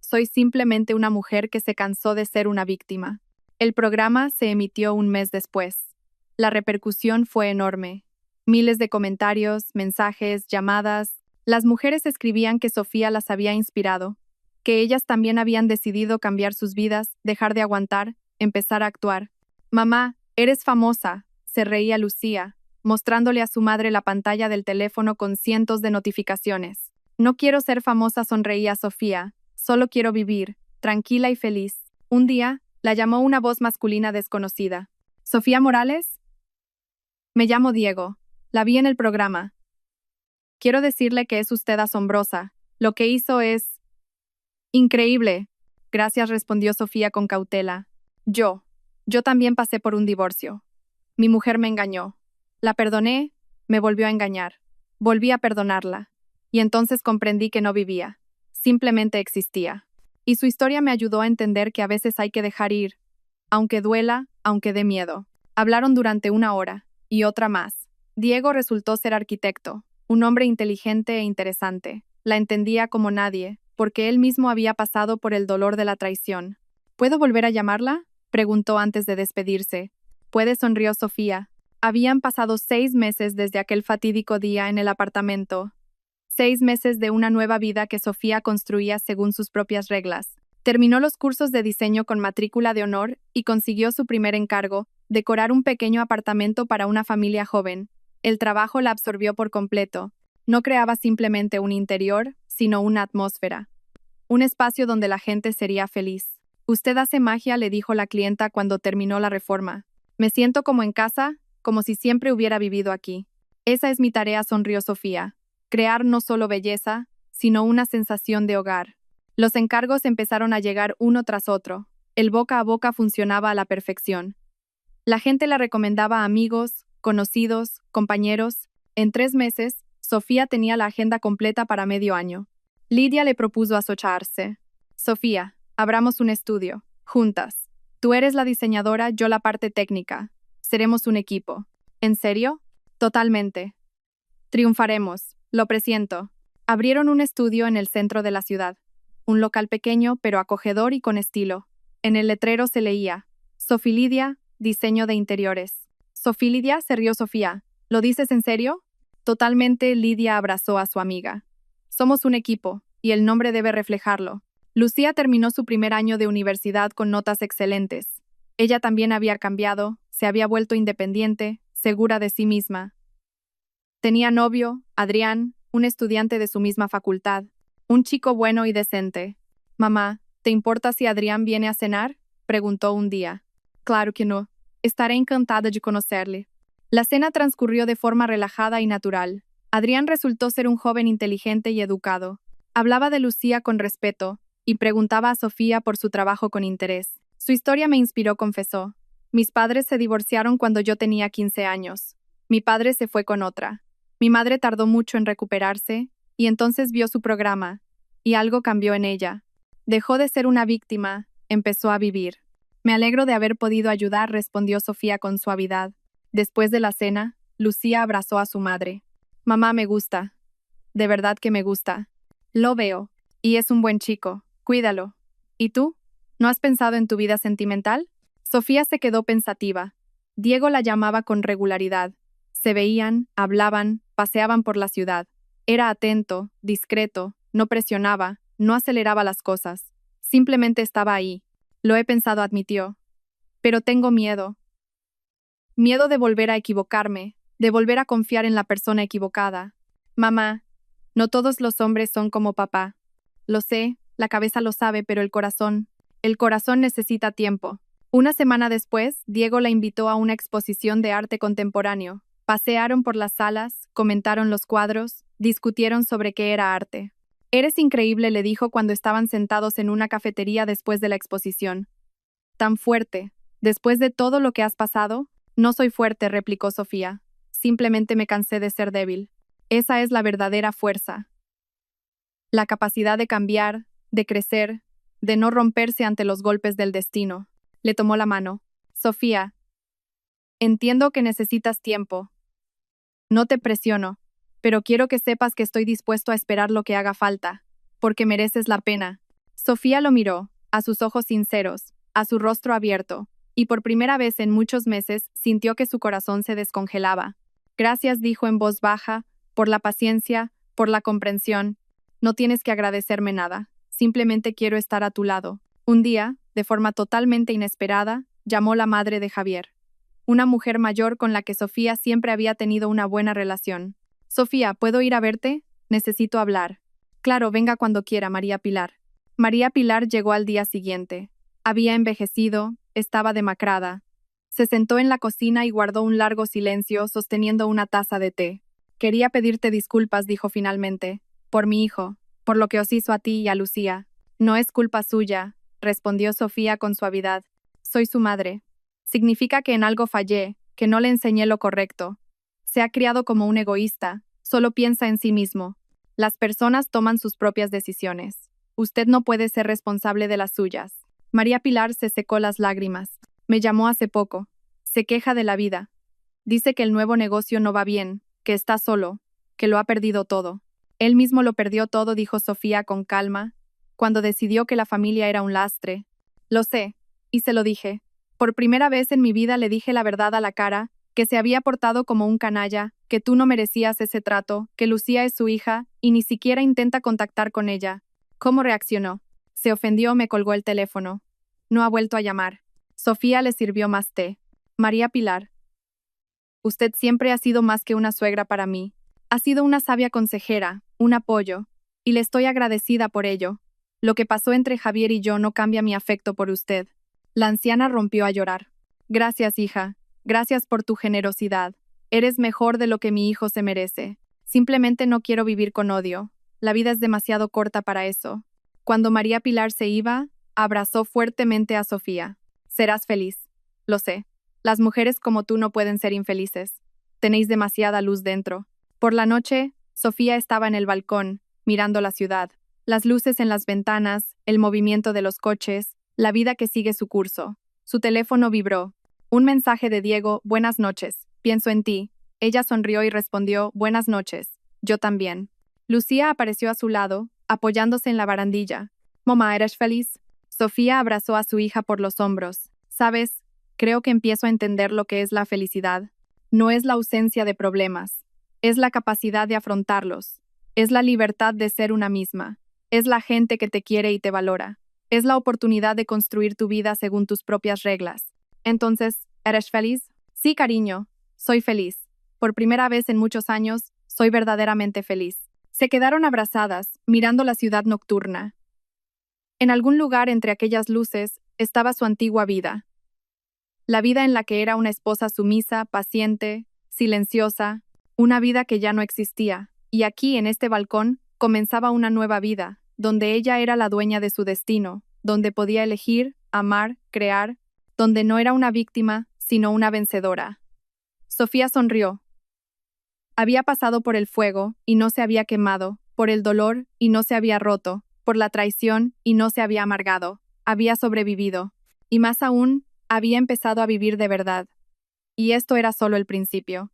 Soy simplemente una mujer que se cansó de ser una víctima. El programa se emitió un mes después. La repercusión fue enorme. Miles de comentarios, mensajes, llamadas. Las mujeres escribían que Sofía las había inspirado, que ellas también habían decidido cambiar sus vidas, dejar de aguantar, empezar a actuar. Mamá, eres famosa, se reía Lucía, mostrándole a su madre la pantalla del teléfono con cientos de notificaciones. No quiero ser famosa, sonreía Sofía, solo quiero vivir, tranquila y feliz. Un día, la llamó una voz masculina desconocida. ¿Sofía Morales? Me llamo Diego. La vi en el programa. Quiero decirle que es usted asombrosa. Lo que hizo es increíble. Gracias, respondió Sofía con cautela. Yo también pasé por un divorcio. Mi mujer me engañó. La perdoné, me volvió a engañar. Volví a perdonarla. Y entonces comprendí que no vivía. Simplemente existía. Y su historia me ayudó a entender que a veces hay que dejar ir, aunque duela, aunque dé miedo. Hablaron durante una hora, y otra más. Diego resultó ser arquitecto, un hombre inteligente e interesante. La entendía como nadie, porque él mismo había pasado por el dolor de la traición. ¿Puedo volver a llamarla?, preguntó antes de despedirse. Puede, sonrió Sofía. Habían pasado 6 meses desde aquel fatídico día en el apartamento. 6 meses de una nueva vida que Sofía construía según sus propias reglas. Terminó los cursos de diseño con matrícula de honor y consiguió su primer encargo, decorar un pequeño apartamento para una familia joven. El trabajo la absorbió por completo. No creaba simplemente un interior, sino una atmósfera. Un espacio donde la gente sería feliz. Usted hace magia, le dijo la clienta cuando terminó la reforma. Me siento como en casa, como si siempre hubiera vivido aquí. Esa es mi tarea, sonrió Sofía. Crear no solo belleza, sino una sensación de hogar. Los encargos empezaron a llegar uno tras otro. El boca a boca funcionaba a la perfección. La gente la recomendaba a amigos, conocidos, compañeros. En 3 meses, Sofía tenía la agenda completa para medio año. Lidia le propuso asociarse. Sofía, abramos un estudio, juntas. Tú eres la diseñadora, yo la parte técnica. Seremos un equipo. ¿En serio? Totalmente. Triunfaremos, lo presiento. Abrieron un estudio en el centro de la ciudad. Un local pequeño, pero acogedor y con estilo. En el letrero se leía: Sofi Lidia, diseño de interiores. Sofi Lidia, se rió Sofía. ¿Lo dices en serio? Totalmente, Lidia abrazó a su amiga. Somos un equipo, y el nombre debe reflejarlo. Lucía terminó su primer año de universidad con notas excelentes. Ella también había cambiado, se había vuelto independiente, segura de sí misma. Tenía novio, Adrián, un estudiante de su misma facultad, un chico bueno y decente. Mamá, ¿te importa si Adrián viene a cenar?, preguntó un día. Claro que no. Estaré encantada de conocerle. La cena transcurrió de forma relajada y natural. Adrián resultó ser un joven inteligente y educado. Hablaba de Lucía con respeto y preguntaba a Sofía por su trabajo con interés. Su historia me inspiró, confesó. Mis padres se divorciaron cuando yo tenía 15 años. Mi padre se fue con otra. Mi madre tardó mucho en recuperarse, y entonces vio su programa, y algo cambió en ella. Dejó de ser una víctima, empezó a vivir. Me alegro de haber podido ayudar, respondió Sofía con suavidad. Después de la cena, Lucía abrazó a su madre. Mamá, me gusta. De verdad que me gusta. Lo veo. Y es un buen chico. Cuídalo. ¿Y tú? ¿No has pensado en tu vida sentimental? Sofía se quedó pensativa. Diego la llamaba con regularidad. Se veían, hablaban, paseaban por la ciudad. Era atento, discreto, no presionaba, no aceleraba las cosas. Simplemente estaba ahí. Lo he pensado, admitió. Pero tengo miedo. Miedo de volver a equivocarme, de volver a confiar en la persona equivocada. Mamá, no todos los hombres son como papá. Lo sé, la cabeza lo sabe, pero el corazón necesita tiempo. Una semana después, Diego la invitó a una exposición de arte contemporáneo. Pasearon por las salas, comentaron los cuadros, discutieron sobre qué era arte. Eres increíble, le dijo cuando estaban sentados en una cafetería después de la exposición. Tan fuerte. Después de todo lo que has pasado. No soy fuerte, replicó Sofía. Simplemente me cansé de ser débil. Esa es la verdadera fuerza. La capacidad de cambiar, de crecer, de no romperse ante los golpes del destino. Le tomó la mano. Sofía, entiendo que necesitas tiempo. No te presiono, pero quiero que sepas que estoy dispuesto a esperar lo que haga falta, porque mereces la pena. Sofía lo miró, a sus ojos sinceros, a su rostro abierto, y por primera vez en muchos meses sintió que su corazón se descongelaba. Gracias, dijo en voz baja, por la paciencia, por la comprensión. No tienes que agradecerme nada, simplemente quiero estar a tu lado. Un día, de forma totalmente inesperada, llamó la madre de Javier, una mujer mayor con la que Sofía siempre había tenido una buena relación. Sofía, ¿puedo ir a verte? Necesito hablar. Claro, venga cuando quiera, María Pilar. María Pilar llegó al día siguiente. Había envejecido, estaba demacrada. Se sentó en la cocina y guardó un largo silencio sosteniendo una taza de té. Quería pedirte disculpas, dijo finalmente, por mi hijo, por lo que os hizo a ti y a Lucía. No es culpa suya, respondió Sofía con suavidad. Soy su madre. Significa que en algo fallé, que no le enseñé lo correcto. Se ha criado como un egoísta, solo piensa en sí mismo. Las personas toman sus propias decisiones. Usted no puede ser responsable de las suyas. María Pilar se secó las lágrimas. Me llamó hace poco. Se queja de la vida. Dice que el nuevo negocio no va bien, que está solo, que lo ha perdido todo. Él mismo lo perdió todo, dijo Sofía con calma, cuando decidió que la familia era un lastre. Lo sé, y se lo dije. Por primera vez en mi vida le dije la verdad a la cara, que se había portado como un canalla, que tú no merecías ese trato, que Lucía es su hija, y ni siquiera intenta contactar con ella. ¿Cómo reaccionó? Se ofendió, me colgó el teléfono. No ha vuelto a llamar. Sofía le sirvió más té. María Pilar. Usted siempre ha sido más que una suegra para mí. Ha sido una sabia consejera, un apoyo, y le estoy agradecida por ello. Lo que pasó entre Javier y yo no cambia mi afecto por usted. La anciana rompió a llorar. Gracias, hija. Gracias por tu generosidad. Eres mejor de lo que mi hijo se merece. Simplemente no quiero vivir con odio. La vida es demasiado corta para eso. Cuando María Pilar se iba, abrazó fuertemente a Sofía. Serás feliz. Lo sé. Las mujeres como tú no pueden ser infelices. Tenéis demasiada luz dentro. Por la noche, Sofía estaba en el balcón, mirando la ciudad. Las luces en las ventanas, el movimiento de los coches, la vida que sigue su curso. Su teléfono vibró. Un mensaje de Diego, buenas noches. Pienso en ti. Ella sonrió y respondió, buenas noches. Yo también. Lucía apareció a su lado, apoyándose en la barandilla. Mamá, ¿eres feliz? Sofía abrazó a su hija por los hombros. ¿Sabes? Creo que empiezo a entender lo que es la felicidad. No es la ausencia de problemas. Es la capacidad de afrontarlos. Es la libertad de ser una misma. Es la gente que te quiere y te valora. Es la oportunidad de construir tu vida según tus propias reglas. Entonces, ¿eres feliz? Sí, cariño. Soy feliz. Por primera vez en muchos años, soy verdaderamente feliz. Se quedaron abrazadas, mirando la ciudad nocturna. En algún lugar entre aquellas luces estaba su antigua vida. La vida en la que era una esposa sumisa, paciente, silenciosa, una vida que ya no existía, y aquí, en este balcón, comenzaba una nueva vida, donde ella era la dueña de su destino, donde podía elegir, amar, crear, donde no era una víctima, sino una vencedora. Sofía sonrió. Había pasado por el fuego y no se había quemado, por el dolor y no se había roto, por la traición y no se había amargado, había sobrevivido, y más aún, había empezado a vivir de verdad. Y esto era solo el principio.